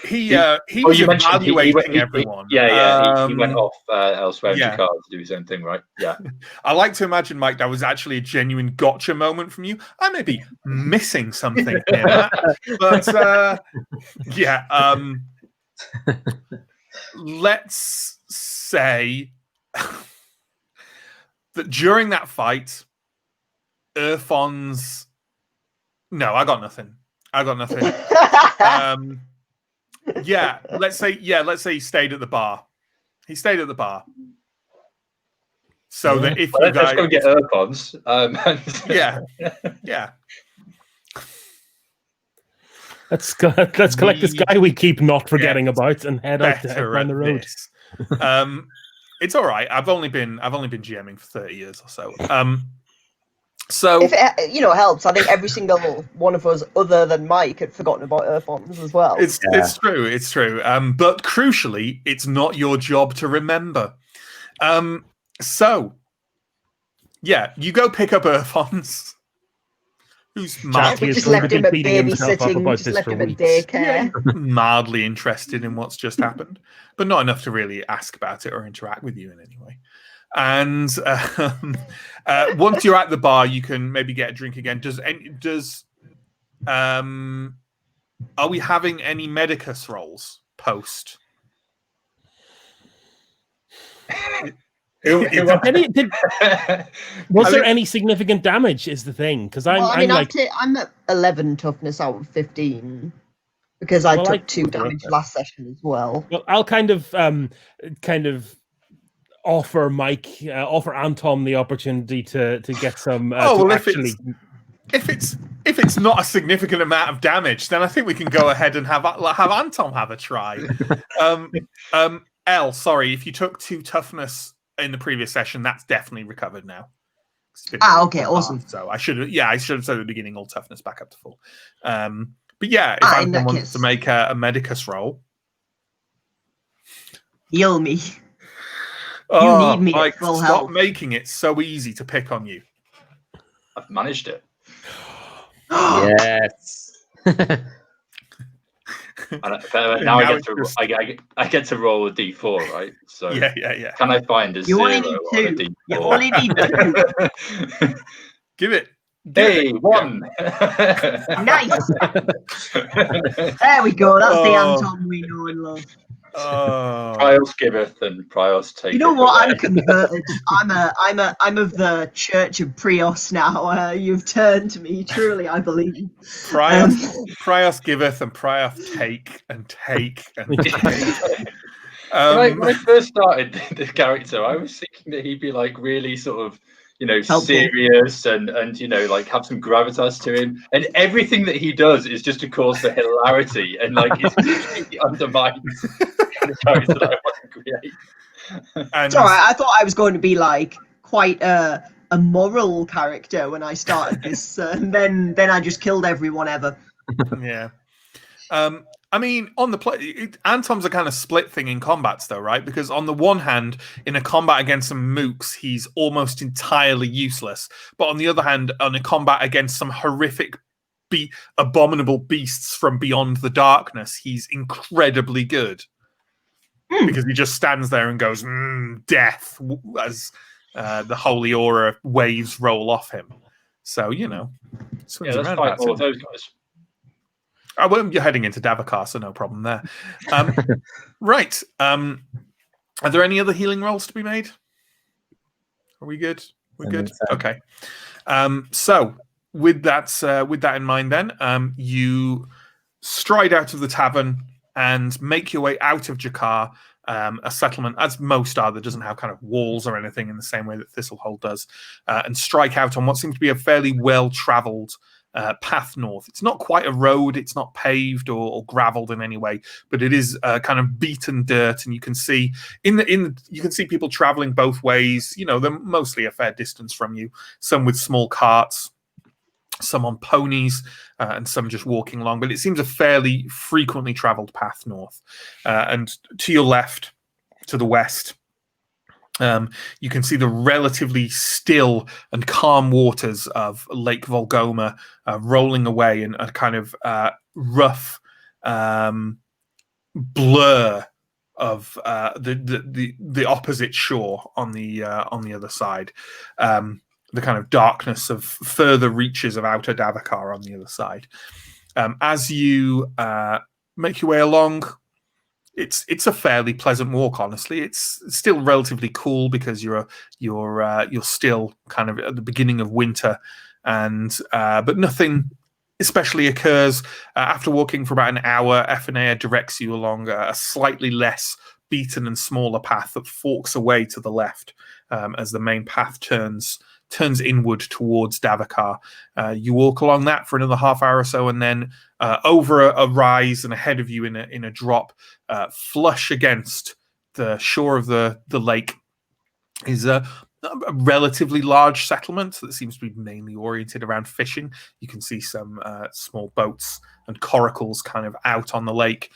He was evaluating everyone. He went off elsewhere in Chicago to do his own thing, right? Yeah. I like to imagine, Mike, that was actually a genuine gotcha moment from you. I may be missing something here, but let's say that during that fight, Urfons. No, I got nothing. Let's say he stayed at the bar. So that if you guys let's go get Urfons. Let's collect this guy we keep not forgetting about and head out down the road. It's all right. I've only been GMing for 30 years or so. So if it helps, I think every single one of us, other than Mike, had forgotten about Urfons as well. It's true. But crucially, it's not your job to remember. So you go pick up Urfons. Who's mildly just left him at babysitting, just left him at daycare. Mildly interested in what's just happened, but not enough to really ask about it or interact with you in any way. And once you're at the bar, you can maybe get a drink again. Are we having any medicus rolls post? Was there any significant damage? Is the thing, because I'm at 11 toughness out of 15 because I took 2 damage last session as well. Well, I'll kind of offer Anton the opportunity to get some. If it's not a significant amount of damage, then I think we can go ahead and have Anton have a try. Elle, sorry, if you took 2 toughness in the previous session, that's definitely recovered now. Okay, awesome. So I should have said at the beginning all toughness back up to full. But if Anton wants to make a medicus roll, heal me. You need me at full health. Stop making it so easy to pick on you. I've managed it. Yes. Now I get to roll a d4, right? So yeah. Can I find a 0 on a d4? You only need 2. Give it. Hey, 1. Nice. There we go. That's the Anton we know and love. Prios giveth and Prios taketh. You know what? away. I'm converted. I'm of the Church of Prios now. You've turned to me. Truly, I believe. Prios giveth and Prios take and take and take. When I first started the character, I was thinking that he'd be like really sort of, Helpful. serious and like have some gravitas to him. And everything that he does is just a cause for hilarity and like it completely undermines the character that I want to create. It's all right. I thought I was going to be like quite a moral character when I started this, and then I just killed everyone ever. Yeah. I mean, on the play, Antom's a kind of split thing in combats, though, right? Because on the one hand, in a combat against some mooks, he's almost entirely useless. But on the other hand, on a combat against some horrific, abominable beasts from beyond the darkness, he's incredibly good. Because he just stands there and goes, death, as the holy aura waves roll off him. So, swings let's around fight about all him. of those guys. Well, you're heading into Davokar, so no problem there. Right. Are there any other healing rolls to be made? Are we good? We're good. Okay. So with that in mind, then you stride out of the tavern and make your way out of Jakar, a settlement, as most are, that doesn't have kind of walls or anything in the same way that Thistlehold does, and strike out on what seems to be a fairly well-traveled path north. It's not quite a road, it's not paved or graveled in any way, but it is kind of beaten dirt, and you can see you can see people traveling both ways. They're mostly a fair distance from you, some with small carts, some on ponies, and some just walking along, but it seems a fairly frequently traveled path north. And to your left, to the west, you can see the relatively still and calm waters of Lake Volgoma rolling away in a kind of rough blur of the opposite shore on the other side. The kind of darkness of further reaches of outer Davokar on the other side. As you make your way along, it's a fairly pleasant walk. Honestly, it's still relatively cool because you're still kind of at the beginning of winter, and but nothing especially occurs. After walking for about an hour, Ephenea directs you along a slightly less beaten and smaller path that forks away to the left as the main path turns inward towards Davokar. You walk along that for another half hour or so, and then over a rise and ahead of you in a drop, flush against the shore of the lake, is a relatively large settlement that seems to be mainly oriented around fishing. You can see some small boats and coracles kind of out on the lake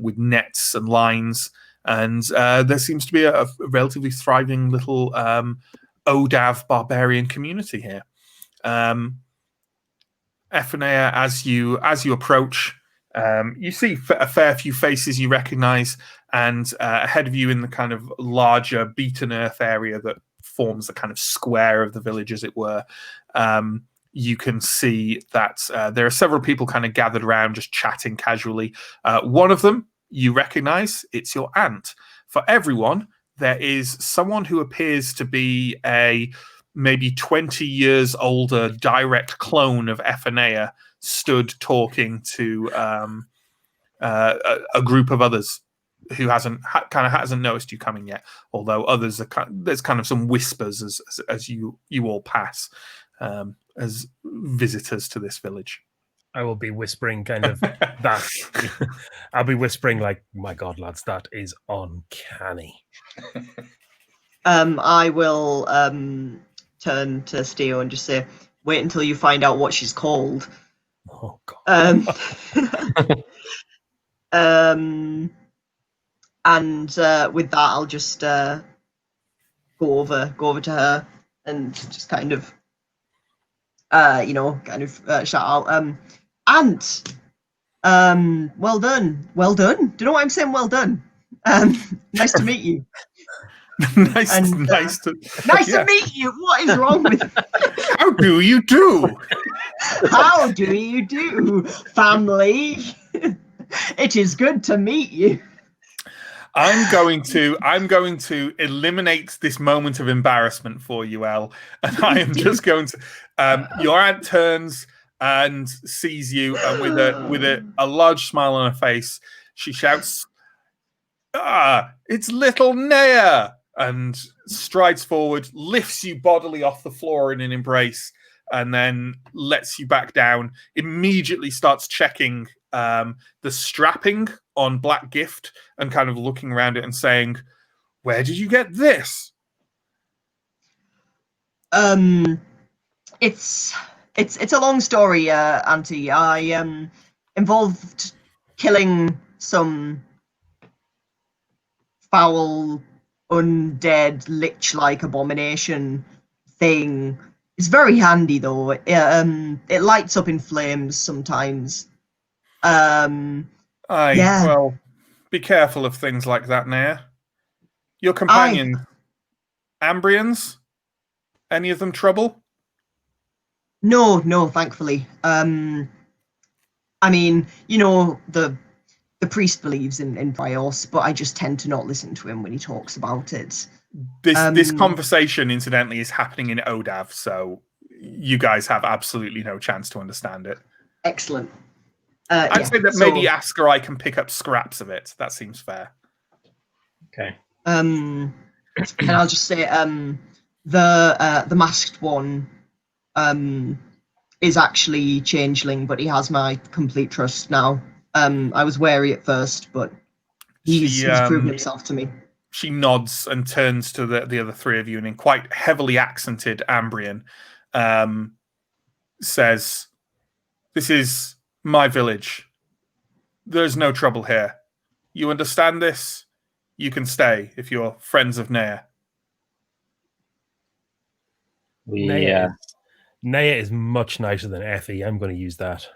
with nets and lines, and there seems to be a relatively thriving little Odav barbarian community here. Ephenea, as you approach, you see a fair few faces you recognize, and ahead of you in the kind of larger beaten earth area that forms the kind of square of the village, as it were, you can see that there are several people kind of gathered around just chatting casually. One of them you recognize, it's your aunt. For everyone, there is someone who appears to be a maybe 20 years older direct clone of Ephenea, stood talking to a group of others who hasn't noticed you coming yet. Although others are there's kind of some whispers as you all pass as visitors to this village. I will be whispering kind of that. I'll be whispering like, "My God, lads, that is uncanny." I will turn to Steo and just say, "Wait until you find out what she's called." Oh God. And with that, I'll just go over to her and just kind of, shout out, "Aunt, well done. Do you know why I'm saying well done? Nice to meet you." nice to meet you. What is wrong with you? How do you do? How do you do, family? It is good to meet you. I'm going to eliminate this moment of embarrassment for you, Elle, and I am just going to. Your aunt turns and sees you, and with a large smile on her face, she shouts, "Ah, it's little Nea!" and strides forward, lifts you bodily off the floor in an embrace, and then lets you back down. Immediately starts checking the strapping on Black Gift and kind of looking around it and saying, "Where did you get this?" It's a long story, Auntie. I involved killing some foul, undead, lich-like abomination thing. It's very handy though. It lights up in flames sometimes. Yeah. Well, be careful of things like that, Nea. Your companions, Ambrians, any of them trouble? No, thankfully. I mean, the priest believes in Brios, but I just tend to not listen to him when he talks about it. This conversation, incidentally, is happening in Odav, so you guys have absolutely no chance to understand it. Excellent. I'd say that maybe Askarai can pick up scraps of it. That seems fair. Okay. And I'll just say, the masked one, is actually Changeling, but he has my complete trust now. I was wary at first, but he's proven himself to me. She nods and turns to the other three of you, and in quite heavily accented Ambrian, says, "This is my village. There's no trouble here. You understand this? You can stay if you're friends of Nea." Nea is much nicer than Effie. I'm going to use that.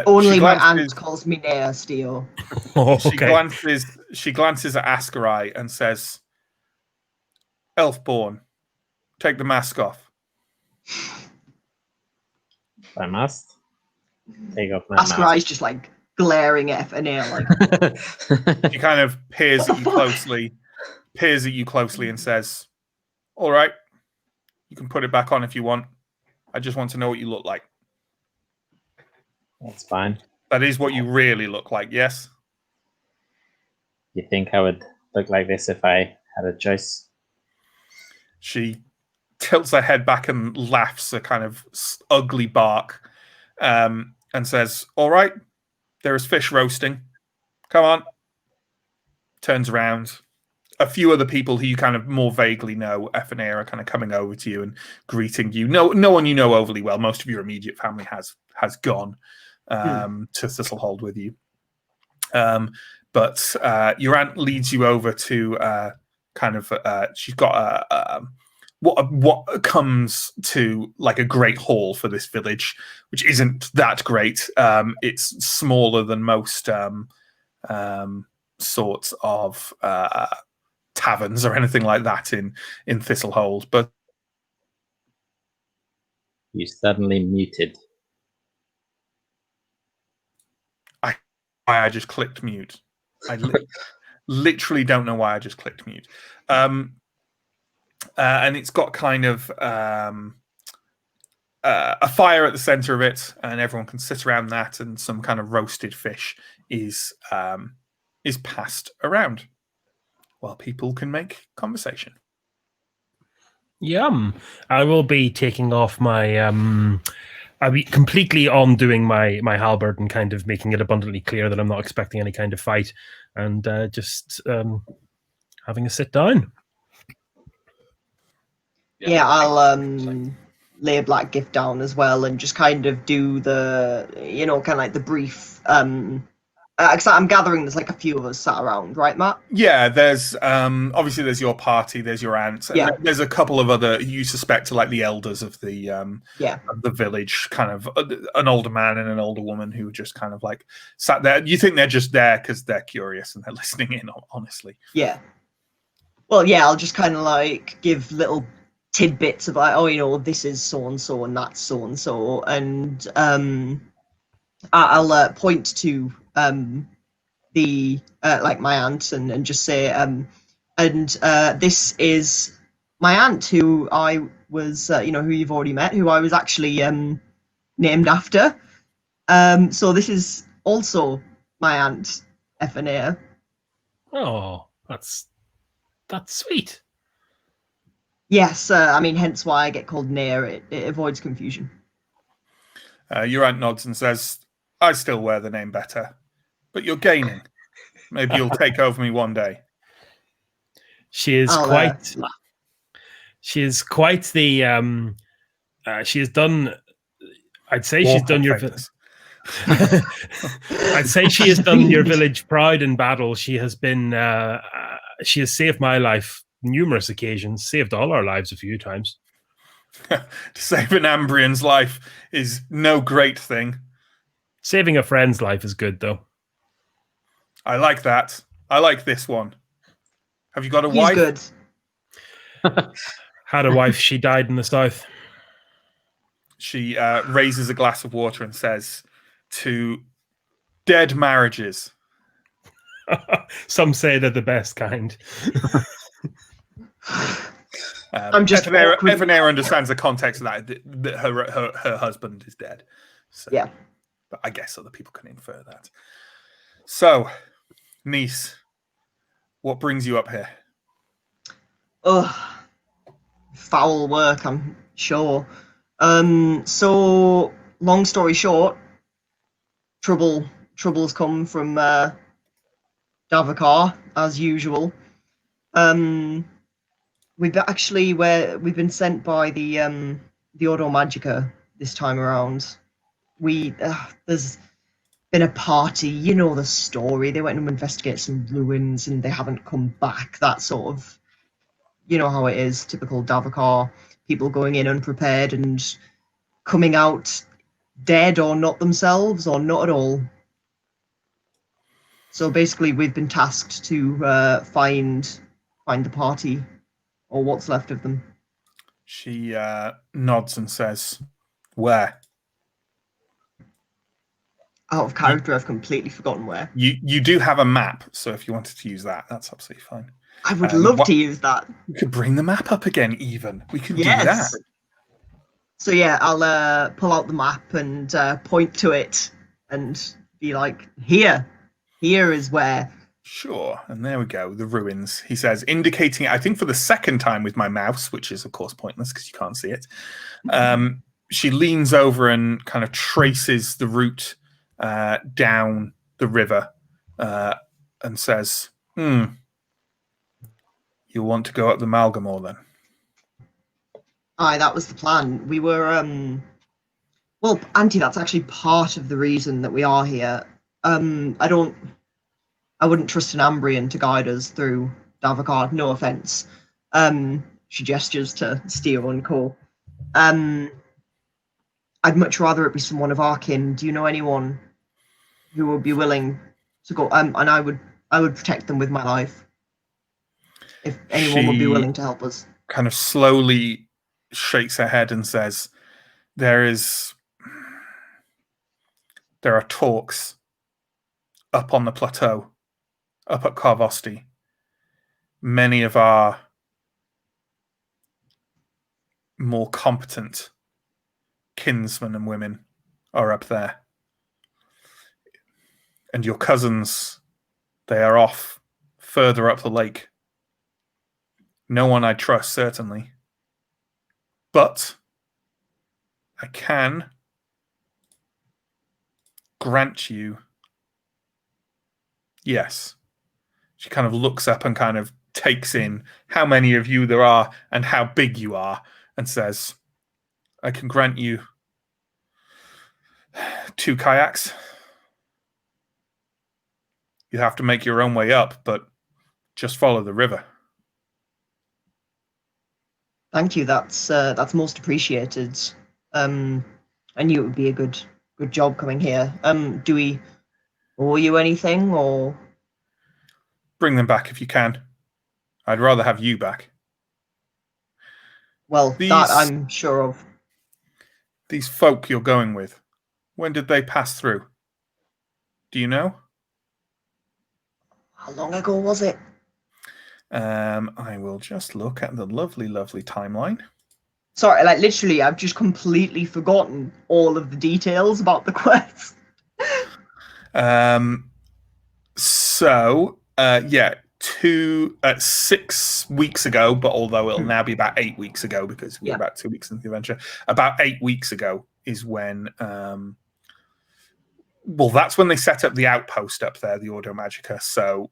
Only my aunt calls me Nea, Steel. Okay. She glances at Askarai and says, "Elfborn, take the mask off." I must take off my mask. Askarai's just like glaring at Nea, like. She kind of peers at you closely, and says, "All right, you can put it back on if you want. I just want to know what you look like." That's fine. That is what you really look like, yes? You think I would look like this if I had a choice? She tilts her head back and laughs a kind of ugly bark, and says, "All right, there is fish roasting. Come on." Turns around. A few other people who you kind of more vaguely know, F and A, are kind of coming over to you and greeting you. No one you know overly well. Most of your immediate family has gone to Thistlehold with you. But your aunt leads you over to she's got what comes to like a great hall for this village, which isn't that great. It's smaller than most sorts of taverns or anything like that in Thistlehold. But you suddenly muted. I just clicked mute. I literally don't know why I just clicked mute. And it's got kind of a fire at the center of it, and everyone can sit around that, and some kind of roasted fish is passed around while people can make conversation. Yum. I will be taking off my I'll be completely undoing my halberd and kind of making it abundantly clear that I'm not expecting any kind of fight, and just having a sit down. Yeah, I'll lay a Black Gift down as well and just kind of do the, kind of like the brief. Because I'm gathering there's like a few of us sat around, right, Matt? Yeah, there's obviously there's your party, there's your aunt, yeah. There's a couple of other you suspect are like the elders of the of the village, kind of an older man and an older woman who just kind of like sat there. You think they're just there because they're curious and they're listening in, honestly. Yeah. Well, yeah, I'll just kind of like give little tidbits of like, this is so and so and that's so and so, and I'll point to the like my aunt and just say this is my aunt who I was who you've already met, who I was actually named after. So this is also my aunt Ephania. Oh, that's sweet. Yes, I mean, hence why I get called Nair. It avoids confusion. Your aunt nods and says, I still wear the name better, but you're gaining. Maybe you'll take over me one day. She is quite the she has done, I'd say she's done your I'd say she has done your village proud in battle. She has been she has saved my life numerous occasions, saved all our lives a few times. To save an Ambrian's life is no great thing. Saving a friend's life is good, though. I like that. I like this one. Have you got a wife? Good. Had a wife. She died in the south. She raises a glass of water and says, to dead marriages. Some say they're the best kind. I'm just Ephania understands the context of that her husband is dead. So, yeah. But I guess other people can infer that. So, niece, what brings you up here? Foul work, I'm sure. So long story short, troubles come from Davakar as usual. We've been sent by the Ordo Magica this time around. There's been a party, you know the story. They went to investigate some ruins and they haven't come back. That sort of, you know how it is, typical Davakar. People going in unprepared and coming out dead or not themselves or not at all. So basically, we've been tasked to find the party or what's left of them. She nods and says, "Where?" Out of character, I've completely forgotten where. You do have a map, so if you wanted to use that, that's absolutely fine. I would love to use that. We could bring the map up again, even. We could do that. So yeah, I'll pull out the map and point to it and be like, here is where. Sure, and there we go, the ruins, he says, indicating, I think for the second time with my mouse, which is of course pointless because you can't see it. She leans over and kind of traces the route down the river and says, you want to go up the Malgamore then? Aye, that was the plan. We were, well, Auntie, that's actually part of the reason that we are here. I wouldn't trust an Ambrian to guide us through Davakar, no offense. She gestures to Steer and Co. I'd much rather it be someone of our kin. Do you know anyone who would be willing to go? And I would protect them with my life. If anyone would be willing to help us. Kind of slowly shakes her head and says, there are talks up on the plateau, up at Carvosti. Many of our more competent kinsmen and women are up there. And your cousins, they are off further up the lake. No one I trust, certainly. But I can grant you, yes. She kind of looks up and kind of takes in how many of you there are and how big you are and says, I can grant you 2 kayaks. You have to make your own way up, but just follow the river. Thank you. That's most appreciated. I knew it would be a good job coming here. Do we owe you anything, or bring them back if you can? I'd rather have you back. Well, that I'm sure of. These folk you're going with, when did they pass through? Do you know? How long ago was it? I will just look at the lovely, lovely timeline. Sorry, like literally, I've just completely forgotten all of the details about the quest. So, 6 weeks ago, but although it'll now be about 8 weeks ago because we're about 2 weeks into the adventure, about 8 weeks ago is when, that's when they set up the outpost up there, the Ordo Magica. So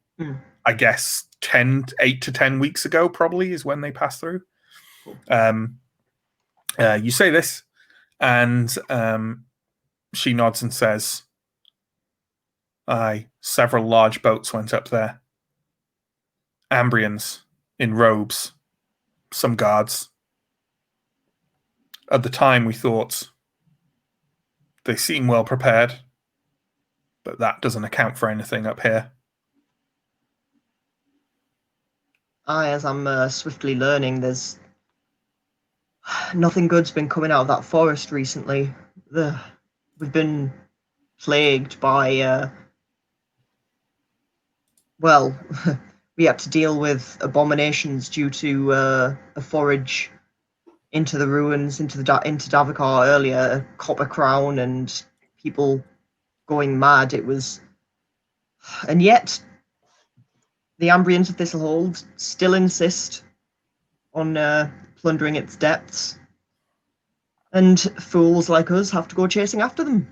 I guess 8 to 10 weeks ago probably is when they passed through. You say this, and she nods and says, "Aye, several large boats went up there. Ambrians in robes, some guards. At the time we thought they seem well prepared, but that doesn't account for anything up here." As I'm swiftly learning, there's nothing good's been coming out of that forest recently. We've been plagued by, we had to deal with abominations due to a forage into the ruins, into Davokar earlier, a copper crown, and people going mad. And yet the Ambrians of Thistlehold still insist on plundering its depths, and fools like us have to go chasing after them.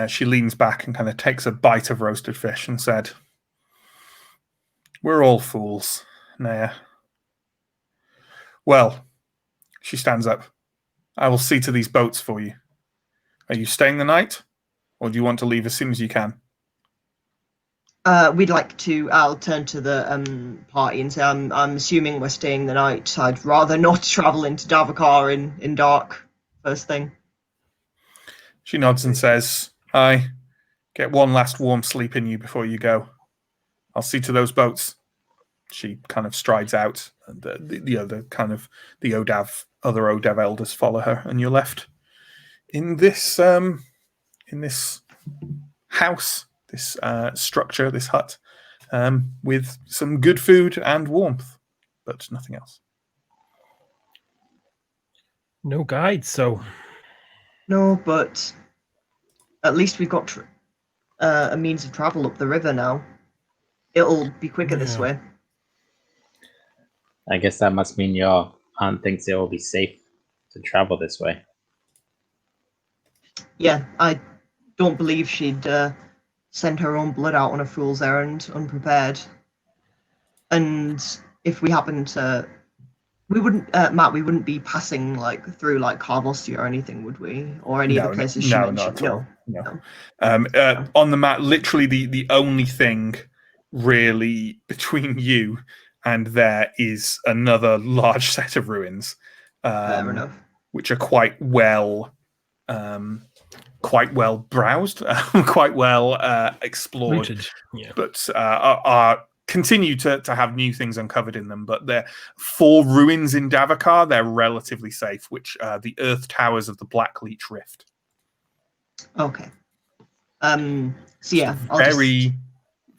She leans back and kind of takes a bite of roasted fish and said, "We're all fools, Naya. Well," she stands up, "I will see to these boats for you. Are you staying the night, or do you want to leave as soon as you can?" We'd like to. I'll turn to the party and say, I'm assuming we're staying the night. I'd rather not travel into Davokar in dark first thing. She nods and says, "Aye, get one last warm sleep in you before you go. I'll see to those boats." She kind of strides out, and the other kind of the other Odav elders follow her, and you're left in this house, this structure, this hut, with some good food and warmth, but nothing else. No guide, so No, but at least we've got a means of travel up the river now. It'll be quicker this way. I guess that must mean your aunt thinks it will be safe to travel this way. Yeah, I don't believe she'd send her own blood out on a fool's errand unprepared. And if we happen to, we wouldn't, Matt, we wouldn't be passing through Carvostia or anything, would we? Or any other places she mentioned? Not at all. No. On the map, literally the only thing really between you and there is another large set of ruins, Fair enough. which are quite well browsed, quite well explored, rooted. Yeah. but are continue to have new things uncovered in them. But they're 4 ruins in Davokar. They're relatively safe, which are the Earth Towers of the Black Leech Rift. Okay. So yeah,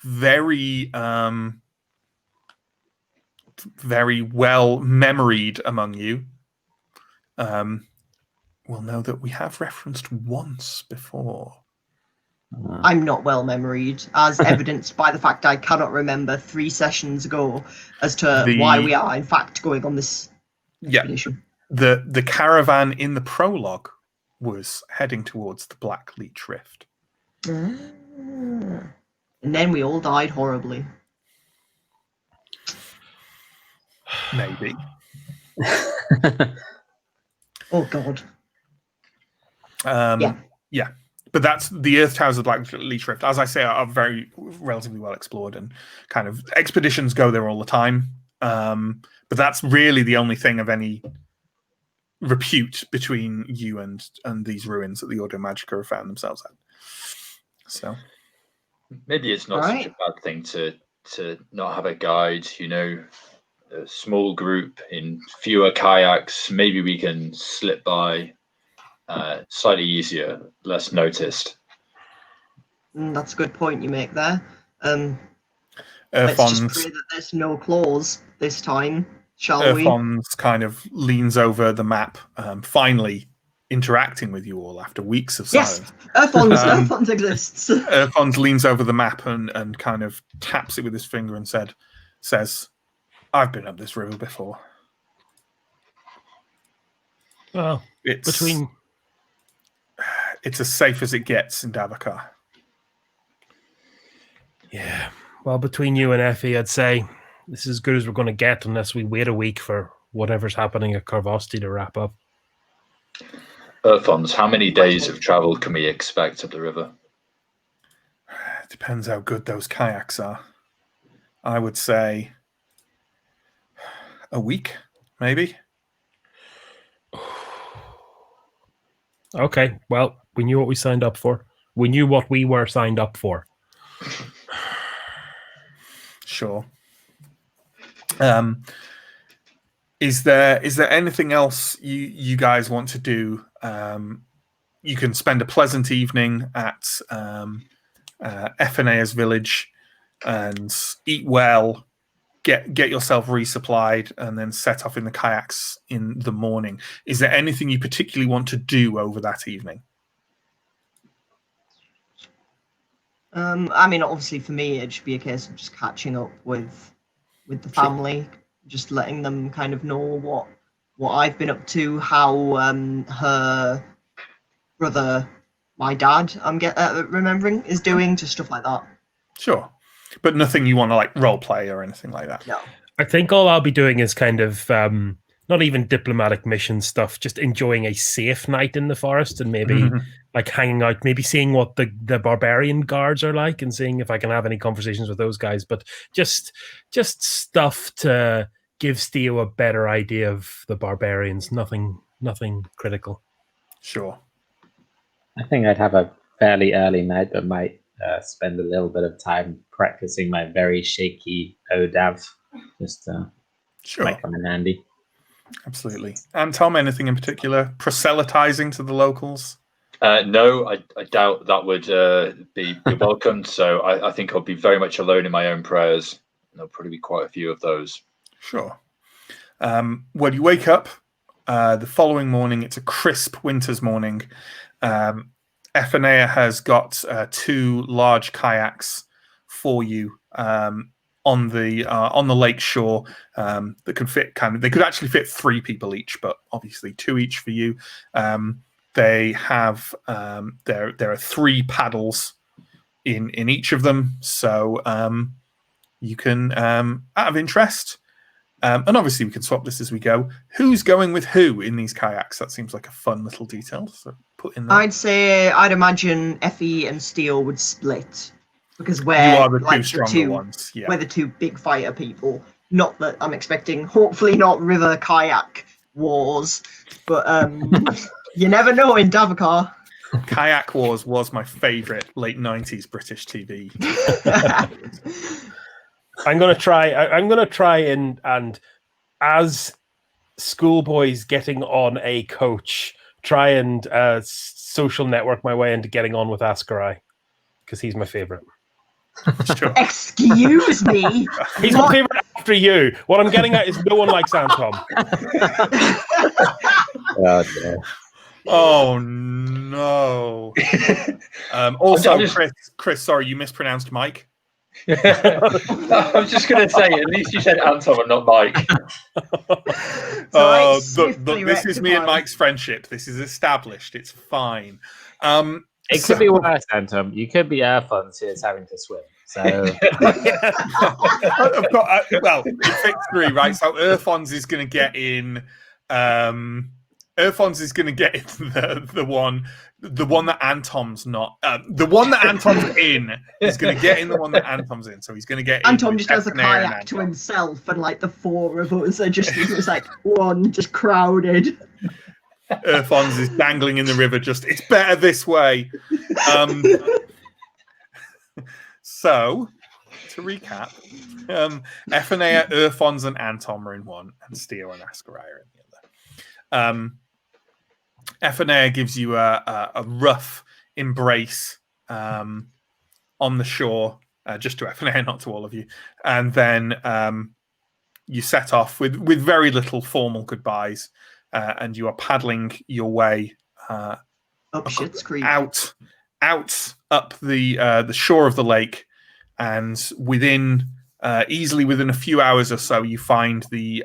very well memoried among you will know that we have referenced once before. I'm not well memoried, as evidenced by the fact I cannot remember 3 sessions ago as to why we are in fact going on this expedition. The caravan in the prologue was heading towards the Black Leech Rift. And then we all died horribly. Maybe. Oh God. Yeah. But that's the Earth Towers of the Black Leech Rift, as I say, are very relatively well explored, and kind of expeditions go there all the time. But that's really the only thing of any repute between you and these ruins that the Ordo Magica have found themselves at. So maybe it's not such a bad thing to not have a guide. A small group in fewer kayaks. Maybe we can slip by slightly easier, less noticed. That's a good point you make there. Let's just pray that there's no claws this time, shall we? Erfons kind of leans over the map, finally interacting with you all after weeks of silence. Yes, Erfons exists. Erfons leans over the map and kind of taps it with his finger and says, "I've been up this river before. Well, it's as safe as it gets in Davokar." Yeah. Well, between you and Effie, I'd say this is as good as we're going to get unless we wait a week for whatever's happening at Carvosti to wrap up. Erfons, how many days of travel can we expect up the river? It depends how good those kayaks are. I would say a week, maybe. Okay, well, we knew what we signed up for. We knew what we were signed up for. Sure. Is there anything else you guys want to do? You can spend a pleasant evening at Ephenea's village and eat well, get yourself resupplied, and then set off in the kayaks in the morning. Is there anything you particularly want to do over that evening? I mean, obviously for me, it should be a case of just catching up with the family, just letting them kind of know what I've been up to, how her brother, my dad, I'm remembering, is doing, just stuff like that. Sure, but nothing you want to like role play or anything like that. No. I think all I'll be doing is kind of not even diplomatic mission stuff, just enjoying a safe night in the forest and maybe like hanging out, maybe seeing what the barbarian guards are like and seeing if I can have any conversations with those guys. But just stuff to give Steo a better idea of the barbarians. Nothing critical. Sure. I think I'd have a fairly early night, but might spend a little bit of time practicing my very shaky ODAV. Just sure. might come in handy. Absolutely. And Tom, anything in particular? Proselytizing to the locals? No, I doubt that would be welcomed. So I think I'll be very much alone in my own prayers. There'll probably be quite a few of those. Sure. When you wake up the following morning, it's a crisp winter's morning. Ephenea has got 2 large kayaks for you on the lake shore that could fit they could actually fit 3 people each, but obviously 2 each for you. They have there are 3 paddles in each of them, so you can out of interest, and obviously we can swap this as we go. Who's going with who in these kayaks? That seems like a fun little detail. So put in there. I'd imagine Effie and Steel would split. Because we're you are the like 2 stronger ones. Yeah. We're the 2 big fighter people. Not that I'm expecting, hopefully not river kayak wars, but you never know in Davokar. Kayak Wars was my favourite late 90s British TV. I'm gonna try and as schoolboys getting on a coach, try and social network my way into getting on with Ascarai, because he's my favourite. Sure. Excuse me. He's my favorite after you. What I'm getting at is no one likes Anton. Oh, dear. Oh no. Also, Chris, sorry, you mispronounced Mike. I was just going to say, at least you said Anton and not Mike. This is me and Mike's friendship. This is established. It's fine. It could be worse, Anton. You could be Erfons who's having to swim. So well, it fits 3, right? So Erfons is going to get in. Erfons is going to get in the one that Antom's not. The one that Antom's in is going to get in the one that Antom's in. So he's going to get. Anton just has a kayak to himself, and like the 4 of us are just it's like one just crowded. Erfons is dangling in the river. Just it's better this way. So, to recap, Ephenea, Erfons, and Anton are in one, and Steo and Ascarai are in the other. Ephenea gives you a rough embrace on the shore, just to FNA, not to all of you, and then you set off with very little formal goodbyes, and you are paddling your way Up Schitt's Creek. out up the shore of the lake, and easily within a few hours or so, you find the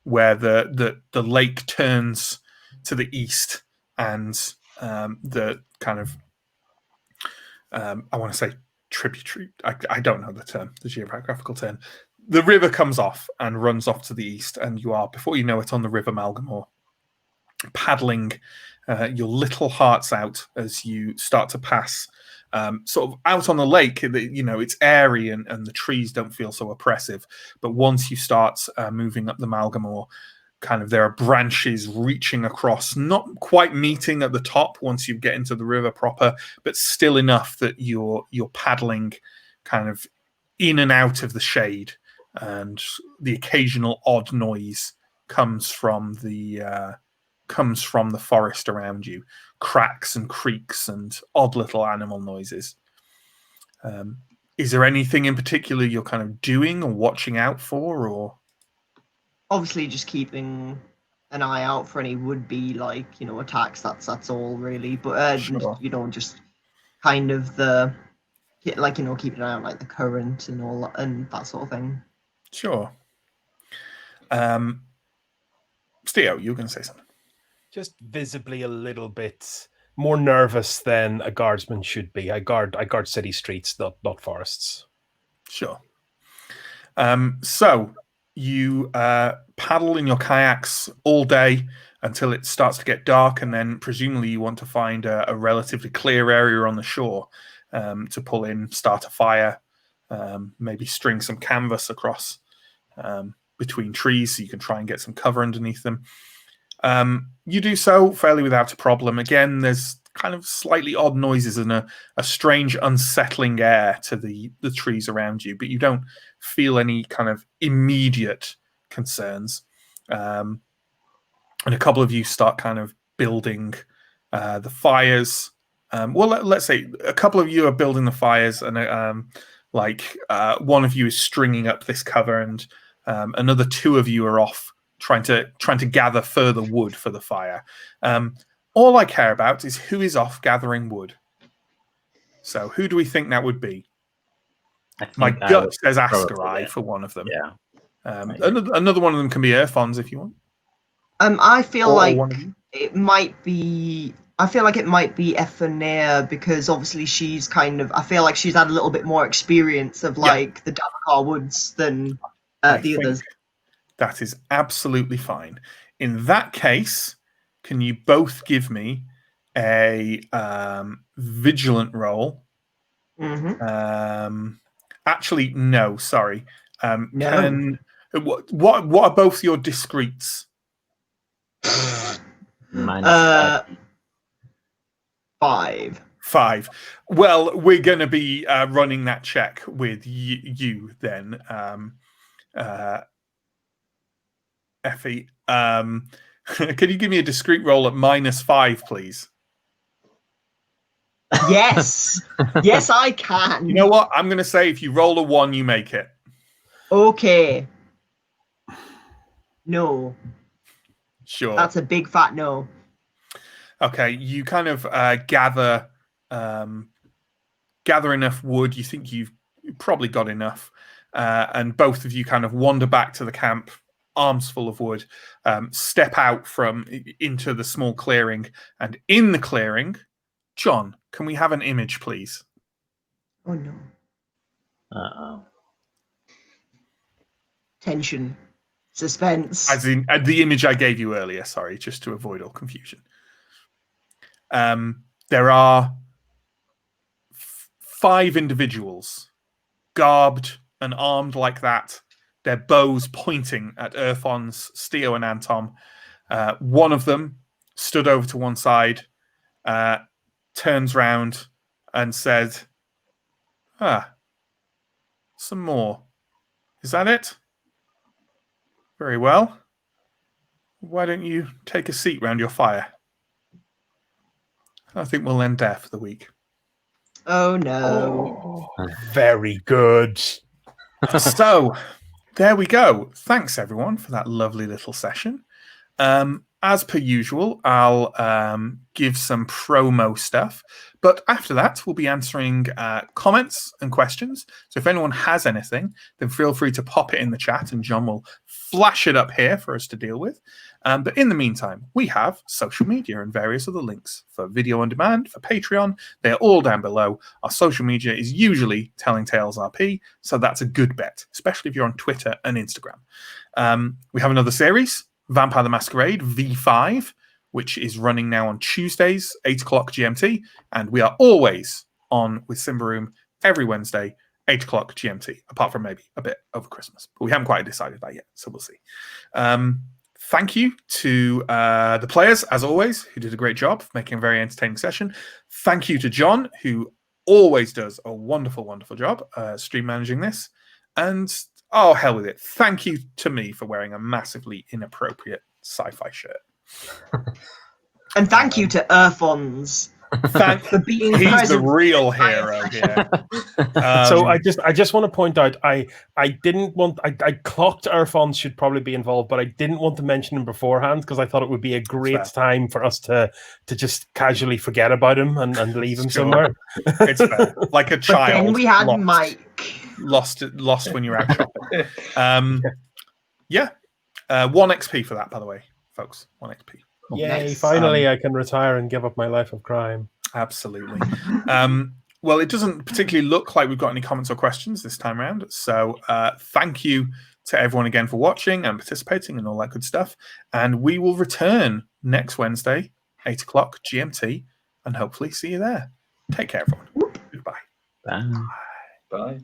where the lake turns to the east, and the kind of I want to say tributary. I don't know the geographical term. The river comes off and runs off to the east, and you are, before you know it, on the River Malgamore, paddling your little hearts out as you start to pass sort of out on the lake. It's airy and the trees don't feel so oppressive. But once you start moving up the Malgamore, kind of there are branches reaching across, not quite meeting at the top once you get into the river proper, but still enough that you're paddling kind of in and out of the shade, and the occasional odd noise comes from the forest around you, cracks and creaks and odd little animal noises. Is there anything in particular you're kind of doing or watching out for, or? Obviously, just keeping an eye out for any would-be attacks. That's all really. But Sure. just kind of keeping an eye on the current and all and that sort of thing. Sure. Steo, you were going to say something. Just visibly a little bit more nervous than a guardsman should be. I guard city streets, not forests. Sure. So you paddle in your kayaks all day until it starts to get dark, and then presumably you want to find a relatively clear area on the shore to pull in, start a fire, maybe string some canvas across between trees so you can try and get some cover underneath them. You do so fairly without a problem. Again, there's kind of slightly odd noises and a strange unsettling air to the trees around you, but you don't feel any kind of immediate concerns. And a couple of you start kind of building the fires. Let's say a couple of you are building the fires, and one of you is stringing up this cover, and another two of you are off trying to gather further wood for the fire. All I care about is who is off gathering wood. So who do we think that would be? My gut says Ascarai for one of them. Yeah. Another one of them can be Earthons if you want. I feel like it might be. I feel like it might be Ephanea, because obviously she's I feel like she's had a little bit more experience of the Davakar Woods than the others. That is absolutely fine. In that case, can you both give me a vigilant roll? Mm-hmm. Actually, no. Sorry. No. What are both your discreets? Minus 5. 5. Well, we're going to be running that check with you then, Effie. Can you give me a discrete roll at -5, please? Yes. Yes, I can. You know what? I'm going to say if you roll a 1, you make it. Okay. No. Sure. That's a big fat no. Okay, you kind of gather enough wood. You think you've probably got enough, and both of you kind of wander back to the camp, arms full of wood, step out into the small clearing, and in the clearing, John, can we have an image, please? Oh no. Uh-oh. Tension. Suspense. As in the image I gave you earlier, sorry, just to avoid all confusion. There are 5 individuals, garbed and armed like that, their bows pointing at Earthons, Steo, and Anton. One of them stood over to one side, turns round, and said, some more. Is that it? Very well. Why don't you take a seat round your fire? I think we'll end there for the week. Oh no. Very good. So, there we go. Thanks, everyone, for that lovely little session. As per usual, I'll give some promo stuff. But after that, we'll be answering comments and questions. So if anyone has anything, then feel free to pop it in the chat and John will flash it up here for us to deal with. But in the meantime, we have social media and various other links for video on demand, for Patreon. They're all down below. Our social media is usually Telling Tales RP, so that's a good bet, especially if you're on Twitter and Instagram. We have another series, Vampire the Masquerade V5, which is running now on Tuesdays, 8 o'clock GMT, and we are always on with Symbaroum every Wednesday, 8 o'clock GMT, apart from maybe a bit over Christmas. But we haven't quite decided that yet, so we'll see. Thank you to the players, as always, who did a great job of making a very entertaining session. Thank you to John, who always does a wonderful, wonderful job stream managing this. And oh, hell with it. Thank you to me for wearing a massively inappropriate sci-fi shirt. And thank you to Earthons for being He's present. the real hero here. So I just want to point out I clocked Earthons should probably be involved, but I didn't want to mention him beforehand because I thought it would be a great time for us to just casually forget about him and leave him somewhere. It's fair. Like a child. But then we had Mike. Lost when you were out shopping. Yeah. 1 XP for that, by the way, folks. 1 XP. Yay, Nice. finally I can retire and give up my life of crime. Absolutely. Well, it doesn't particularly look like we've got any comments or questions this time around. So thank you to everyone again for watching and participating and all that good stuff. And we will return next Wednesday, 8 o'clock GMT, and hopefully see you there. Take care, everyone. Goodbye. Bye. Bye.